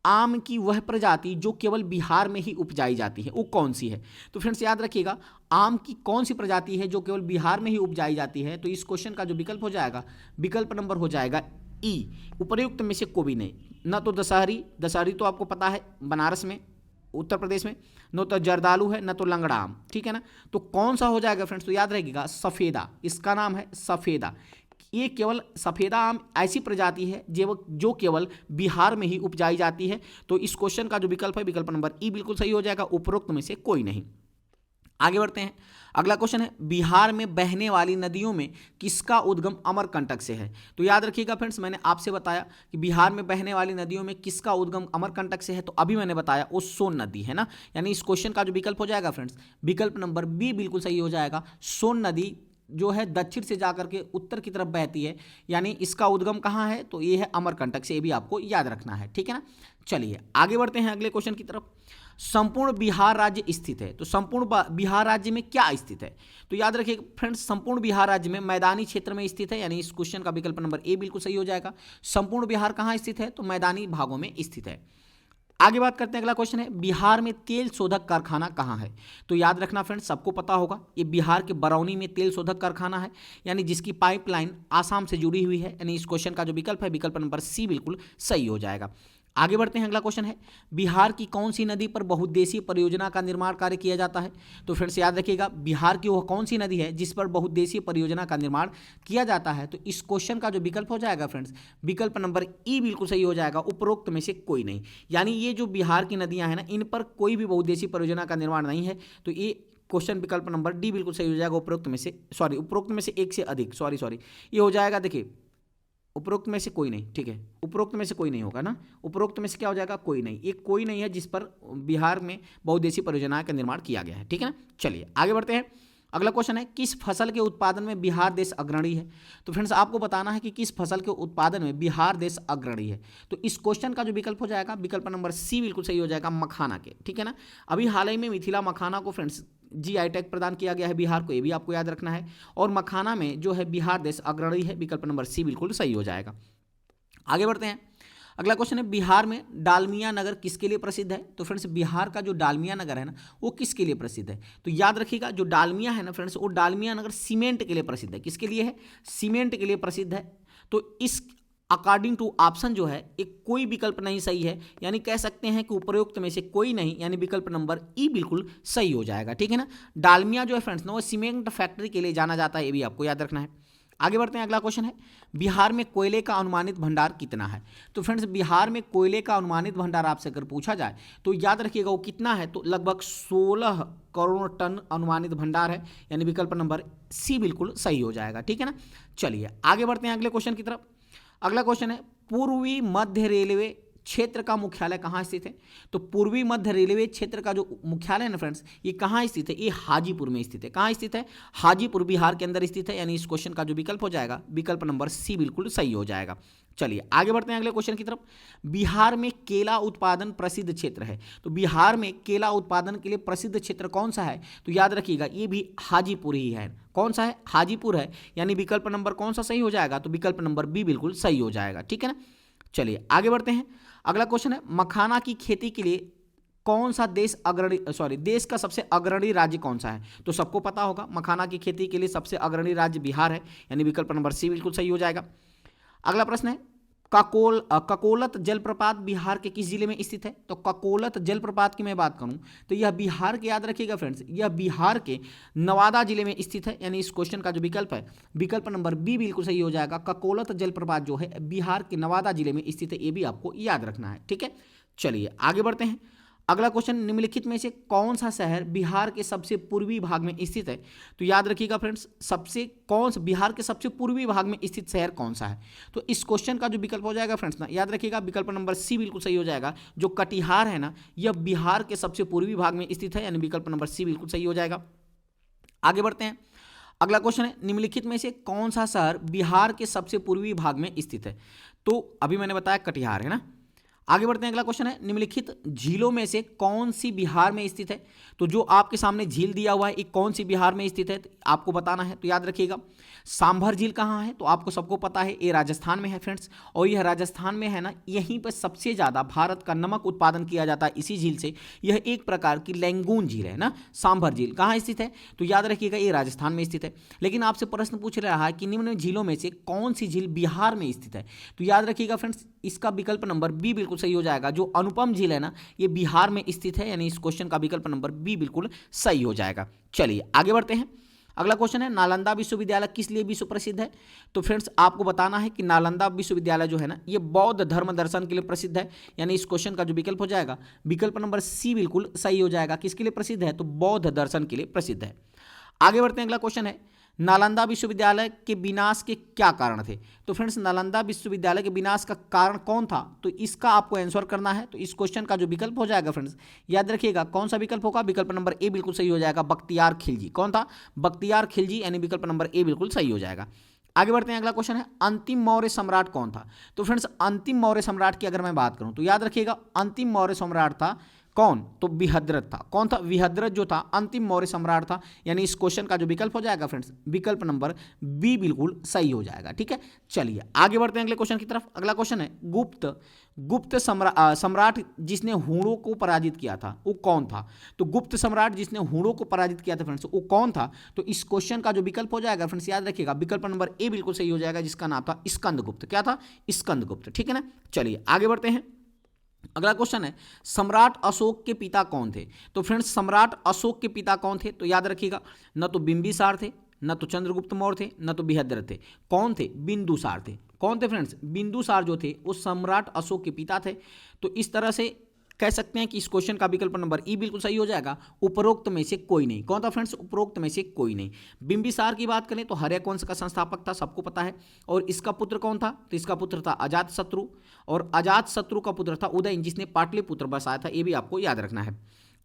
आम की वह प्रजाति जो केवल बिहार में ही उपजाई जाती है वो कौन सी है? तो फ्रेंड्स याद रखिएगा आम की कौन सी प्रजाति है जो केवल बिहार में ही उपजाई जाती है? तो इस क्वेश्चन का जो विकल्प हो जाएगा विकल्प नंबर हो जाएगा ई, उपयुक्त में से कोई भी नहीं। न तो दशहरी तो आपको पता है बनारस में उत्तर प्रदेश में, न तो जर्दालू है, न तो लंगड़ा आम। ठीक है ना, तो कौन सा हो जाएगा फ्रेंड्स? तो याद रखिएगा सफ़ेदा, इसका नाम है सफ़ेदा। ये केवल सफ़ेदा आम ऐसी प्रजाति है जो केवल बिहार में ही उपजाई जाती है। तो इस क्वेश्चन का जो विकल्प है विकल्प नंबर ई बिल्कुल सही हो जाएगा, उपरोक्त में से कोई नहीं। आगे बढ़ते हैं। अगला क्वेश्चन है बिहार में बहने वाली नदियों में किसका उद्गम अमरकंटक से है? तो याद रखिएगा फ्रेंड्स मैंने आपसे बताया कि बिहार में बहने वाली नदियों में किसका उद्गम अमरकंटक से है, तो अभी मैंने बताया वो सोन नदी है ना। यानी इस क्वेश्चन का जो विकल्प हो जाएगा फ्रेंड्स विकल्प नंबर बी बिल्कुल सही हो जाएगा। सोन नदी जो है दक्षिण से जाकर के उत्तर की तरफ बहती है, यानी इसका उद्गम कहाँ है? तो ये है अमरकंटक से, ये भी आपको याद रखना है। ठीक है ना, चलिए आगे बढ़ते हैं अगले क्वेश्चन की तरफ। संपूर्ण बिहार राज्य स्थित है, तो संपूर्ण बिहार राज्य में क्या स्थित है? तो याद रखिए फ्रेंड्स संपूर्ण बिहार राज्य में मैदानी क्षेत्र में स्थित है। यानी इस क्वेश्चन का विकल्प नंबर ए बिल्कुल सही हो जाएगा। संपूर्ण बिहार कहाँ स्थित है? तो मैदानी भागों में स्थित है। आगे बात करते हैं। अगला क्वेश्चन है बिहार में तेल शोधक कारखाना कहाँ है? तो याद रखना फ्रेंड्स सबको पता होगा ये बिहार के बरौनी में तेल शोधक कारखाना है, यानी जिसकी पाइपलाइन आसाम से जुड़ी हुई है। यानी इस क्वेश्चन का जो विकल्प है विकल्प नंबर सी बिल्कुल सही हो जाएगा। आगे बढ़ते हैं। अगला क्वेश्चन है बिहार की कौन सी नदी पर बहुउद्देशीय परियोजना का निर्माण कार्य किया जाता है? तो फ्रेंड्स याद रखिएगा बिहार की वह कौन सी नदी है जिस पर बहुउद्देशीय परियोजना का निर्माण किया जाता है? तो इस क्वेश्चन का जो विकल्प हो जाएगा फ्रेंड्स विकल्प नंबर ई बिल्कुल सही हो जाएगा, उपरोक्त में से कोई नहीं। यानी ये जो बिहार की नदियां हैं ना इन पर कोई भी बहुउद्देशीय परियोजना का निर्माण नहीं है। तो ये क्वेश्चन विकल्प नंबर डी बिल्कुल सही हो जाएगा, उपरोक्त में से एक से अधिक ये हो जाएगा। देखिए उपरोक्त में से कोई नहीं, ठीक है, उपरोक्त में से कोई नहीं होगा ना, उपरोक्त में से क्या हो जाएगा? कोई नहीं। एक कोई नहीं है जिस पर बिहार में बहुउद्देशीय परियोजना का निर्माण किया गया है। ठीक है ना, चलिए आगे बढ़ते हैं। अगला क्वेश्चन है किस फसल के उत्पादन में बिहार देश अग्रणी है? तो फ्रेंड्स आपको बताना है कि किस फसल के उत्पादन में बिहार देश अग्रणी है। तो इस क्वेश्चन का जो विकल्प हो जाएगा विकल्प नंबर सी बिल्कुल सही हो जाएगा, मखाना के। ठीक है ना, अभी हाल ही में मिथिला मखाना को फ्रेंड्स GI टैग प्रदान किया गया है बिहार को, ये भी आपको याद रखना है। और मखाना में जो है बिहार देश अग्रणी है, विकल्प नंबर सी बिल्कुल सही हो जाएगा। आगे बढ़ते हैं। अगला क्वेश्चन है बिहार में डालमिया नगर किसके लिए प्रसिद्ध है? तो फ्रेंड्स बिहार का जो डालमिया नगर है ना वो किसके लिए प्रसिद्ध है? तो याद रखिएगा जो डालमिया है ना फ्रेंड्स वो डालमिया नगर सीमेंट के लिए प्रसिद्ध है। किसके लिए है? सीमेंट के लिए प्रसिद्ध है। तो इस अकॉर्डिंग टू ऑप्शन जो है एक कोई विकल्प नहीं सही है, यानी कह सकते हैं कि उपरोक्त में से कोई नहीं, यानी विकल्प नंबर ई बिल्कुल सही हो जाएगा। ठीक है ना, डालमिया जो है फ्रेंड्स ना वो सीमेंट फैक्ट्री के लिए जाना जाता है, ये भी आपको याद रखना है। आगे बढ़ते हैं। अगला क्वेश्चन है बिहार में कोयले का अनुमानित भंडार कितना है? तो फ्रेंड्स बिहार में कोयले का अनुमानित भंडार आपसे अगर पूछा जाए तो याद रखिएगा वो कितना है? तो लगभग 16 करोड़ टन अनुमानित भंडार है, यानी विकल्प नंबर सी बिल्कुल सही हो जाएगा। ठीक है ना, चलिए आगे बढ़ते हैं अगले क्वेश्चन की तरफ। अगला क्वेश्चन है पूर्वी मध्य रेलवे क्षेत्र का मुख्यालय कहाँ स्थित है? तो पूर्वी मध्य रेलवे क्षेत्र का जो मुख्यालय है ना फ्रेंड्स, ये कहाँ स्थित है? ये हाजीपुर में स्थित है। कहाँ स्थित है? हाजीपुर, बिहार के अंदर स्थित है। यानी इस क्वेश्चन का जो विकल्प हो जाएगा, विकल्प नंबर सी बिल्कुल सही हो जाएगा। चलिए आगे बढ़ते हैं अगले क्वेश्चन की तरफ। बिहार में केला उत्पादन प्रसिद्ध क्षेत्र है, तो बिहार में केला उत्पादन के लिए प्रसिद्ध क्षेत्र कौन सा है? तो याद रखिएगा ये भी हाजीपुर ही है। कौन सा है? हाजीपुर है। यानी विकल्प नंबर कौन सा सही हो जाएगा? तो विकल्प नंबर बी बिल्कुल सही हो जाएगा। ठीक है ना। चलिए आगे बढ़ते हैं। अगला क्वेश्चन है, मखाना की खेती के लिए कौन सा देश का सबसे अग्रणी राज्य कौन सा है? तो सबको पता होगा मखाना की खेती के लिए सबसे अग्रणी राज्य बिहार है। यानी विकल्प नंबर सी बिल्कुल सही हो जाएगा। अगला प्रश्न है, ककोलत जलप्रपात बिहार के किस जिले में स्थित है? तो ककोलत जलप्रपात की मैं बात करूं तो यह बिहार के, याद रखिएगा फ्रेंड्स, यह बिहार के नवादा जिले में स्थित है। यानी इस क्वेश्चन का जो विकल्प है, विकल्प नंबर बी बिल्कुल सही हो जाएगा। ककोलत जलप्रपात जो है बिहार के नवादा जिले में स्थित है, ये भी आपको याद रखना है। ठीक है, चलिए आगे बढ़ते हैं। अगला क्वेश्चन, निम्नलिखित में से कौन सा शहर बिहार के सबसे पूर्वी भाग में स्थित है? तो याद रखिएगा फ्रेंड्स, बिहार के सबसे पूर्वी भाग में स्थित शहर कौन सा है? तो इस क्वेश्चन का जो विकल्प हो जाएगा फ्रेंड्स ना, याद रखिएगा विकल्प नंबर सी बिल्कुल सही हो जाएगा। जो कटिहार है ना, यह बिहार के सबसे पूर्वी भाग में स्थित है। यानी विकल्प नंबर सी बिल्कुल सही हो जाएगा। आगे बढ़ते हैं। अगला क्वेश्चन है, निम्नलिखित में से कौन सा शहर बिहार के सबसे पूर्वी भाग में स्थित है? तो अभी मैंने बताया कटिहार है ना। आगे बढ़ते हैं। अगला क्वेश्चन है, निम्नलिखित झीलों में से कौन सी बिहार में स्थित है? तो जो आपके सामने झील दिया हुआ है, एक कौन सी बिहार में स्थित है तो आपको बताना है। तो याद रखिएगा, सांभर झील कहाँ है? तो आपको सबको पता है, ये राजस्थान में है फ्रेंड्स। और यह राजस्थान में है ना, यहीं पर सबसे ज़्यादा भारत का नमक उत्पादन किया जाता है इसी झील से। यह एक प्रकार की लैंगून झील है ना। सांभर झील कहाँ स्थित है? तो याद रखिएगा ये राजस्थान में स्थित है। लेकिन आपसे प्रश्न पूछ रहा है कि निम्न झीलों में से कौन सी झील बिहार में स्थित है? तो याद रखिएगा फ्रेंड्स, इसका विकल्प नंबर बी बिल्कुल सही हो जाएगा। जो अनुपम झील है ना, ये बिहार में स्थित है। यानी इस क्वेश्चन का विकल्प नंबर बी बिल्कुल सही हो जाएगा। चलिए आगे बढ़ते हैं। अगला क्वेश्चन है, नालंदा विश्वविद्यालय किस लिए विश्व प्रसिद्ध है? तो फ्रेंड्स आपको बताना है कि नालंदा विश्वविद्यालय जो है ना, ये बौद्ध धर्म दर्शन के लिए प्रसिद्ध है। यानी इस क्वेश्चन का जो विकल्प हो जाएगा, विकल्प नंबर सी बिल्कुल सही हो जाएगा। किसके लिए प्रसिद्ध है? तो बौद्ध दर्शन के लिए प्रसिद्ध है। आगे बढ़ते हैं। अगला क्वेश्चन है, नालंदा विश्वविद्यालय के विनाश के क्या कारण थे? तो फ्रेंड्स नालंदा विश्वविद्यालय के विनाश का कारण कौन था? तो इसका आपको आंसर करना है। तो इस क्वेश्चन का जो विकल्प हो जाएगा फ्रेंड्स, याद रखिएगा कौन सा विकल्प होगा? विकल्प नंबर ए बिल्कुल सही हो जाएगा, बख्तियार खिलजी। कौन था? बख्तियार खिलजी। यानी विकल्प नंबर ए बिल्कुल सही हो जाएगा। आगे बढ़ते हैं। अगला क्वेश्चन है, अंतिम मौर्य सम्राट कौन था? तो फ्रेंड्स अंतिम मौर्य सम्राट की अगर मैं बात करूं तो याद रखिएगा अंतिम मौर्य सम्राट था कौन? तो विहद्रथ था। कौन था? विहद्रथ जो था अंतिम मौर्य सम्राट था। यानी इस क्वेश्चन का जो विकल्प हो जाएगा फ्रेंड्स, विकल्प नंबर बी बिल्कुल सही हो जाएगा। ठीक है, चलिए आगे बढ़ते हैं अगले क्वेश्चन की तरफ। अगला क्वेश्चन है, गुप्त सम्राट जिसने हुणों को पराजित किया था वो कौन था? तो गुप्त सम्राट जिसने हुणों को पराजित किया था फ्रेंड्स, वो कौन था? तो इस क्वेश्चन का जो विकल्प हो जाएगा फ्रेंड्स, याद रखिएगा विकल्प नंबर ए बिल्कुल सही हो जाएगा, जिसका नाम था स्कंदगुप्त। क्या था? स्कंदगुप्त। ठीक है ना। चलिए आगे बढ़ते हैं। अगला क्वेश्चन है, सम्राट अशोक के पिता कौन थे? तो फ्रेंड्स सम्राट अशोक के पिता कौन थे? तो याद रखिएगा न तो बिंबिसार थे, न तो चंद्रगुप्त मौर्य थे, न तो बृहद्रथ थे। कौन थे? बिंदुसार थे। कौन थे फ्रेंड्स? बिंदुसार जो थे वो सम्राट अशोक के पिता थे। तो इस तरह से कह सकते हैं कि इस क्वेश्चन का विकल्प नंबर ई बिल्कुल सही हो जाएगा, उपरोक्त में से कोई नहीं। कौन था फ्रेंड्स? उपरोक्त में से कोई नहीं। बिंबिसार की बात करें तो हर्यक वंश का संस्थापक था, सबको पता है। और इसका पुत्र कौन था? तो इसका पुत्र था अजातशत्रु, और अजातशत्रु का पुत्र था उदयन, जिसने पाटलिपुत्र बसाया था। ये भी आपको याद रखना है।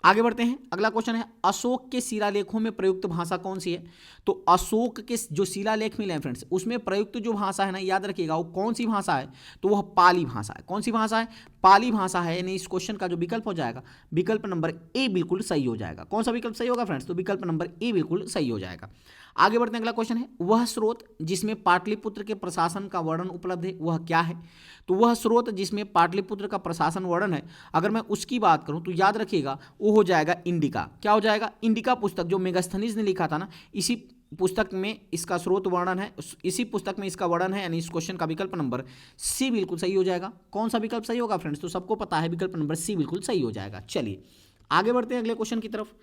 आगे बढ़ते हैं। अगला क्वेश्चन है, अशोक के शिलालेखों में प्रयुक्त भाषा कौन सी है? तो अशोक के जो शिलालेख मिले हैं फ्रेंड्स, उसमें प्रयुक्त जो भाषा है ना, याद रखिएगा वो कौन सी भाषा है? तो वह पाली भाषा है। कौन सी भाषा है? पाली भाषा है। यानी इस क्वेश्चन का जो विकल्प हो जाएगा, विकल्प नंबर ए बिल्कुल सही हो जाएगा। कौन सा विकल्प सही होगा फ्रेंड्स? तो विकल्प नंबर ए बिल्कुल सही हो जाएगा। आगे बढ़ते हैं। अगला क्वेश्चन है, वह स्रोत जिसमें पाटलिपुत्र के प्रशासन का वर्णन उपलब्ध है वह क्या है? तो वह स्रोत जिसमें पाटलिपुत्र का प्रशासन वर्णन है, अगर मैं उसकी बात करूं तो याद रखिएगा वो हो जाएगा इंडिका। क्या हो जाएगा? इंडिका पुस्तक जो मेगास्थनीज ने लिखा था ना, इसी पुस्तक में इसका स्रोत वर्णन है, इसी पुस्तक में इसका वर्णन है। यानी इस क्वेश्चन का विकल्प नंबर सी बिल्कुल सही हो जाएगा। कौन सा विकल्प सही होगा फ्रेंड्स? तो सबको पता है विकल्प नंबर सी बिल्कुल सही हो जाएगा। चलिए आगे बढ़ते हैं अगले क्वेश्चन की तरफ।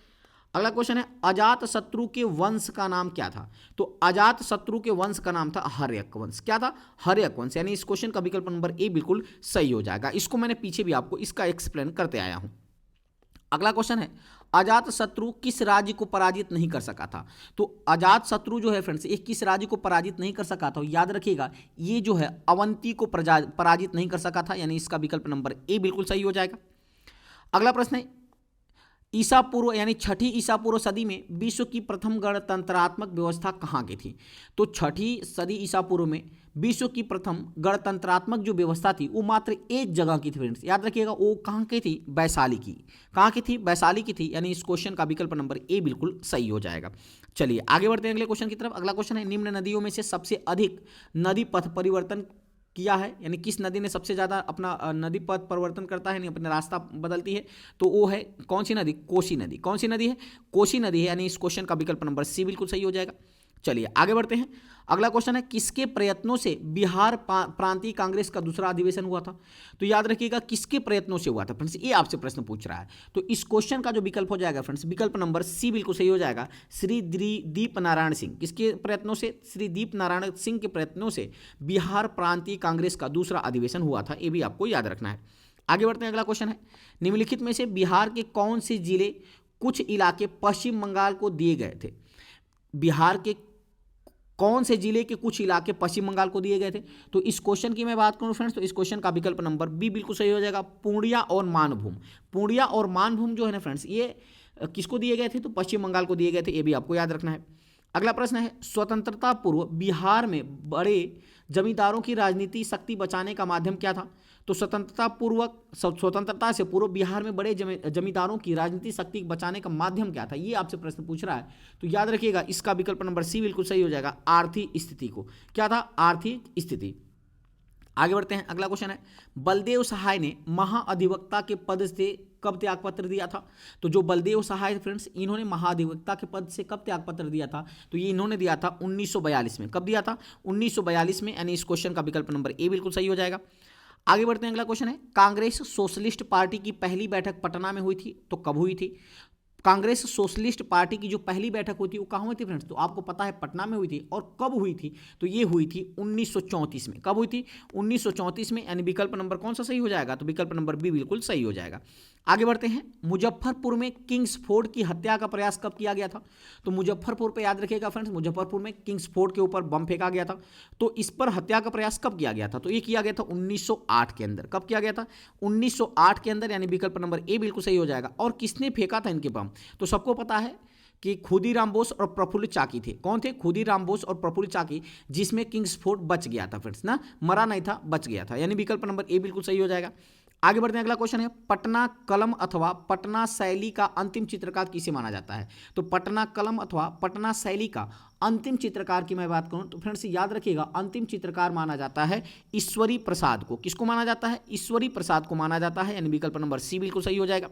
अगला क्वेश्चन है, अजात शत्रु के वंश का नाम क्या था? तो अजात शत्रु के वंश का नाम था हर्यक वंश। क्या था? हर्यक वंश। यानी इस क्वेश्चन का विकल्प नंबर ए बिल्कुल सही हो जाएगा। इसको मैंने पीछे भी आपको इसका एक्सप्लेन करते आया हूं। अगला क्वेश्चन है, अजात शत्रु किस राज्य को पराजित नहीं कर सका था? तो अजात शत्रु जो है फ्रेंड्स, ये किस राज्य को पराजित नहीं कर सका था? याद रखिएगा, ये जो है अवंती को पराजित नहीं कर सका था, यानी इसका विकल्प नंबर ए बिल्कुल सही हो जाएगा। अगला प्रश्न है, ईसा पूर्व यानी छठी ईसा पूर्व सदी में विश्व की प्रथम गणतंत्रात्मक व्यवस्था कहाँ की थी? तो छठी सदी ईसा पूर्व में विश्व की प्रथम गणतंत्रात्मक जो व्यवस्था थी वो मात्र एक जगह की थी फ्रेंड्स। याद रखिएगा, वो कहाँ की थी? वैशाली की। कहाँ की थी? वैशाली की थी, यानी इस क्वेश्चन का विकल्प नंबर ए बिल्कुल सही हो जाएगा। चलिए आगे बढ़ते हैं अगले क्वेश्चन की तरफ। अगला क्वेश्चन है, निम्न नदियों में से सबसे अधिक नदी पथ परिवर्तन किया है, यानी किस नदी ने सबसे ज़्यादा अपना नदी पथ परिवर्तन करता है, यानी अपना रास्ता बदलती है? तो वो है कौन सी नदी? कोसी नदी। कौन सी नदी है? कोसी नदी है, यानी इस क्वेश्चन का विकल्प नंबर सी बिल्कुल सही हो जाएगा। चलिए आगे बढ़ते हैं। अगला क्वेश्चन है, किसके प्रयत्नों से बिहार प्रांतीय कांग्रेस का दूसरा अधिवेशन हुआ था? तो याद रखिएगा, किसके प्रयत्नों से हुआ था फ्रेंड्स, ये आपसे प्रश्न पूछ रहा है। तो इस क्वेश्चन का जो विकल्प हो जाएगा फ्रेंड्स, विकल्प नंबर सी बिल्कुल सही हो जाएगा। श्री दीप नारायण सिंह। किसके प्रयत्नों से? श्री दीप नारायण सिंह के प्रयत्नों से बिहार प्रांतीय कांग्रेस का दूसरा अधिवेशन हुआ था, ये भी आपको याद रखना है। आगे बढ़ते हैं। अगला क्वेश्चन है, निम्नलिखित में से बिहार के कौन से जिले कुछ इलाके पश्चिम बंगाल को दिए गए थे? बिहार के कौन से जिले के कुछ इलाके पश्चिम बंगाल को दिए गए थे? तो इस क्वेश्चन की मैं बात करूं फ्रेंड्स, तो इस क्वेश्चन का विकल्प नंबर बी बिल्कुल सही हो जाएगा। पूर्णिया और मानभूम। पूर्णिया और मानभूम जो है ना फ्रेंड्स, ये किसको दिए गए थे? तो पश्चिम बंगाल को दिए गए थे, ये भी आपको याद रखना है। अगला प्रश्न है, स्वतंत्रता पूर्व बिहार में बड़े जमींदारों की राजनीति शक्ति बचाने का माध्यम क्या था? तो स्वतंत्रता से पूर्व बिहार में बड़े जमींदारों की राजनीतिक शक्ति बचाने का माध्यम क्या था? ये आपसे प्रश्न पूछ रहा है। तो याद रखिएगा, इसका विकल्प नंबर सी बिल्कुल सही हो जाएगा। आर्थिक स्थिति को। क्या था? आर्थिक स्थिति। आगे बढ़ते हैं। अगला क्वेश्चन है, बलदेव सहाय ने महाअधिवक्ता के पद से कब त्यागपत्र दिया था? तो जो बलदेव सहाय फ्रेंड्स, इन्होंने महाधिवक्ता के पद से कब त्यागपत्र दिया था? तो ये इन्होंने दिया था 1942 में। कब दिया था? 1942 में, यानी इस क्वेश्चन का विकल्प नंबर ए बिल्कुल सही हो जाएगा। आगे बढ़ते हैं। अगला क्वेश्चन है, कांग्रेस सोशलिस्ट पार्टी की पहली बैठक पटना में हुई थी, तो कब हुई थी? कांग्रेस सोशलिस्ट पार्टी की जो पहली बैठक हुई थी वो कहाँ हुई थी फ्रेंड्स? तो आपको पता है पटना में हुई थी। और कब हुई थी? तो ये हुई थी 1934 में। कब हुई थी? 1934 में, यानी विकल्प नंबर कौन सा सही हो जाएगा? तो विकल्प नंबर बी बिल्कुल सही हो जाएगा। आगे बढ़ते हैं। मुजफ्फरपुर में किंग्सफोर्ड की हत्या का प्रयास कब किया गया था? तो मुजफ्फरपुर पे याद रखिएगा फ्रेंड्स, मुजफ्फरपुर में किंग्सफोर्ड के ऊपर बम फेंका गया था। तो इस पर हत्या का प्रयास कब किया गया था? तो ये किया गया था 1908 के अंदर। कब किया गया था? 1908 के अंदर, यानी विकल्प नंबर ए बिल्कुल सही हो जाएगा। और किसने फेंका था इनके बम? तो सबको पता है कि खुदीराम बोस और प्रफुल्ल चाकी थे। कौन थे? खुदीराम बोस और प्रफुल्ल चाकी, जिसमें किंग्सफोर्ड बच गया था फ्रेंड्स ना, मरा नहीं था, बच गया था, यानी विकल्प नंबर ए बिल्कुल सही हो जाएगा। आगे बढ़ते हैं। अगला क्वेश्चन है, पटना कलम अथवा पटना शैली का अंतिम चित्रकार किसे माना जाता है? तो पटना कलम अथवा पटना शैली का अंतिम चित्रकार की मैं बात करूं तो फ्रेंड्स याद रखिएगा, अंतिम चित्रकार माना जाता है ईश्वरी प्रसाद को। किसको माना जाता है? ईश्वरी प्रसाद को माना जाता है, यानी विकल्प नंबर सी बिल्कुल सही हो जाएगा।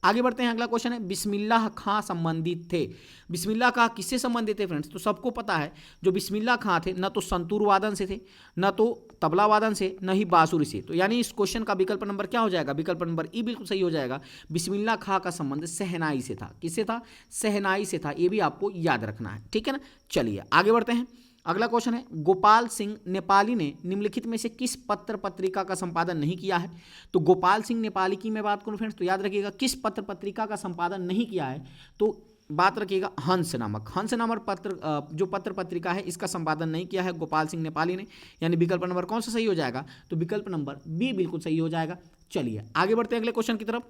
आगे बढ़ते हैं। अगला क्वेश्चन है, बिस्मिल्लाह खां संबंधित थे। बिस्मिल्लाह खां किससे संबंधित थे फ्रेंड्स? तो सबको पता है जो बिस्मिल्लाह खां थे, न तो संतूर वादन से थे, न तो तबला वादन से, न ही बांसुरी से। तो यानी इस क्वेश्चन का विकल्प नंबर क्या हो जाएगा? विकल्प नंबर ई बिल्कुल सही हो जाएगा। बिस्मिल्लाह खां का संबंध शहनाई से था। किससे था? शहनाई से था, ये भी आपको याद रखना है, ठीक है ना। चलिए आगे बढ़ते हैं। अगला क्वेश्चन है, गोपाल सिंह नेपाली ने निम्नलिखित में से किस पत्र पत्रिका का संपादन नहीं किया है? तो गोपाल सिंह नेपाली की मैं बात करूं फ्रेंड्स, तो याद रखिएगा किस पत्र पत्रिका का संपादन नहीं किया है? तो बात रखिएगा हंस नामक पत्र, जो पत्र पत्रिका है इसका संपादन नहीं किया है गोपाल सिंह नेपाली ने, यानी विकल्प नंबर कौन सा सही हो जाएगा? तो विकल्प नंबर बी बिल्कुल सही हो जाएगा। चलिए आगे बढ़ते हैं अगले क्वेश्चन की तरफ।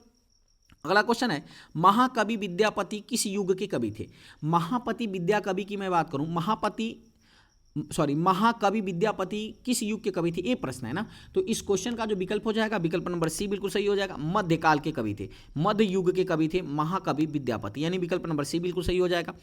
अगला क्वेश्चन है, महाकवि विद्यापति किस युग के कवि थे? महाकवि विद्यापति किस युग के कवि थे, ये प्रश्न है ना। तो इस क्वेश्चन का जो विकल्प हो जाएगा, विकल्प नंबर सी बिल्कुल सही हो जाएगा। मध्यकाल के कवि थे, मध्य युग के कवि थे महाकवि विद्यापति, यानी विकल्प नंबर सी बिल्कुल सही हो जाएगा।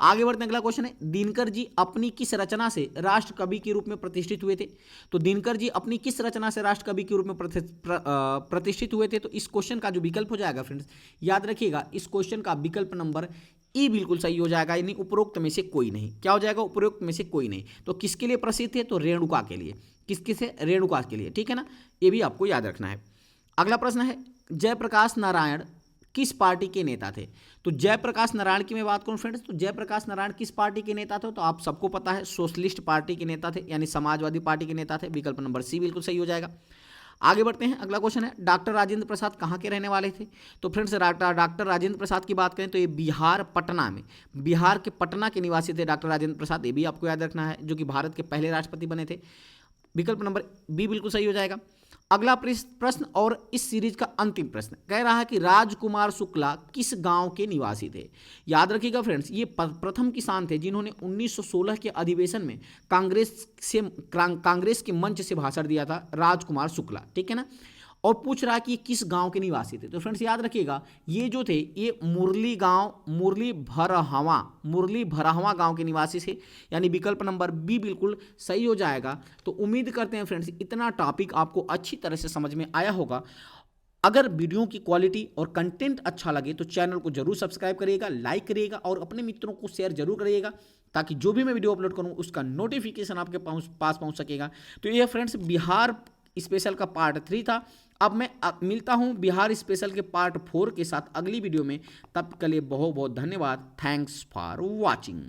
आगे बढ़ते हैं। अगला क्वेश्चन है, दिनकर जी अपनी किस रचना से राष्ट्र कवि के रूप में प्रतिष्ठित हुए थे? तो दिनकर जी अपनी किस रचना से राष्ट्र कवि के रूप में प्रतिष्ठित हुए थे? तो इस क्वेश्चन का जो विकल्प हो जाएगा फ्रेंड्स, याद रखिएगा इस क्वेश्चन का विकल्प नंबर ई बिल्कुल सही हो जाएगा, यानी उपरोक्त में से कोई नहीं। क्या हो जाएगा? उपरोक्त में से कोई नहीं। तो किसके लिए प्रसिद्ध थे? तो रेणुका के लिए। किसके से? रेणुका के लिए, ठीक है ना, ये भी आपको याद रखना है। अगला प्रश्न है, जयप्रकाश नारायण किस पार्टी के नेता थे? तो जयप्रकाश नारायण की मैं बात करूं फ्रेंड्स, तो जयप्रकाश नारायण किस पार्टी के नेता थे? तो आप सबको पता है सोशलिस्ट पार्टी के नेता थे, यानी समाजवादी पार्टी के नेता थे। विकल्प नंबर सी बिल्कुल सही हो जाएगा। आगे बढ़ते हैं। अगला क्वेश्चन है, डॉक्टर राजेंद्र प्रसाद कहाँ के रहने वाले थे? तो फ्रेंड्स डॉक्टर राजेंद्र प्रसाद की बात करें तो ये बिहार पटना में, बिहार के पटना के निवासी थे डॉक्टर राजेंद्र प्रसाद, ये भी आपको याद रखना है, जो कि भारत के पहले राष्ट्रपति बने थे। विकल्प नंबर बी बिल्कुल सही हो जाएगा। अगला प्रश्न और इस सीरीज का अंतिम प्रश्न कह रहा है कि राजकुमार शुक्ला किस गांव के निवासी थे? याद रखिएगा फ्रेंड्स, ये प्रथम किसान थे जिन्होंने 1916 के अधिवेशन में कांग्रेस के मंच से भाषण दिया था, राजकुमार शुक्ला, ठीक है ना। और पूछ रहा है कि ये किस गांव के निवासी थे? तो फ्रेंड्स याद रखिएगा, ये जो थे ये मुरली भरहवा गांव के निवासी थे, यानी विकल्प नंबर बी बिल्कुल सही हो जाएगा। तो उम्मीद करते हैं फ्रेंड्स इतना टॉपिक आपको अच्छी तरह से समझ में आया होगा। अगर वीडियो की क्वालिटी और कंटेंट अच्छा लगे तो चैनल को जरूर सब्सक्राइब करिएगा, लाइक करिएगा और अपने मित्रों को शेयर जरूर करिएगा, ताकि जो भी मैं वीडियो अपलोड करूँ उसका नोटिफिकेशन आपके पास पहुँच सकेगा। तो ये फ्रेंड्स बिहार स्पेशल का पार्ट 3 था। अब मैं मिलता हूं बिहार स्पेशल के पार्ट 4 के साथ अगली वीडियो में। तब के लिए बहुत बहुत धन्यवाद। Thanks for watching.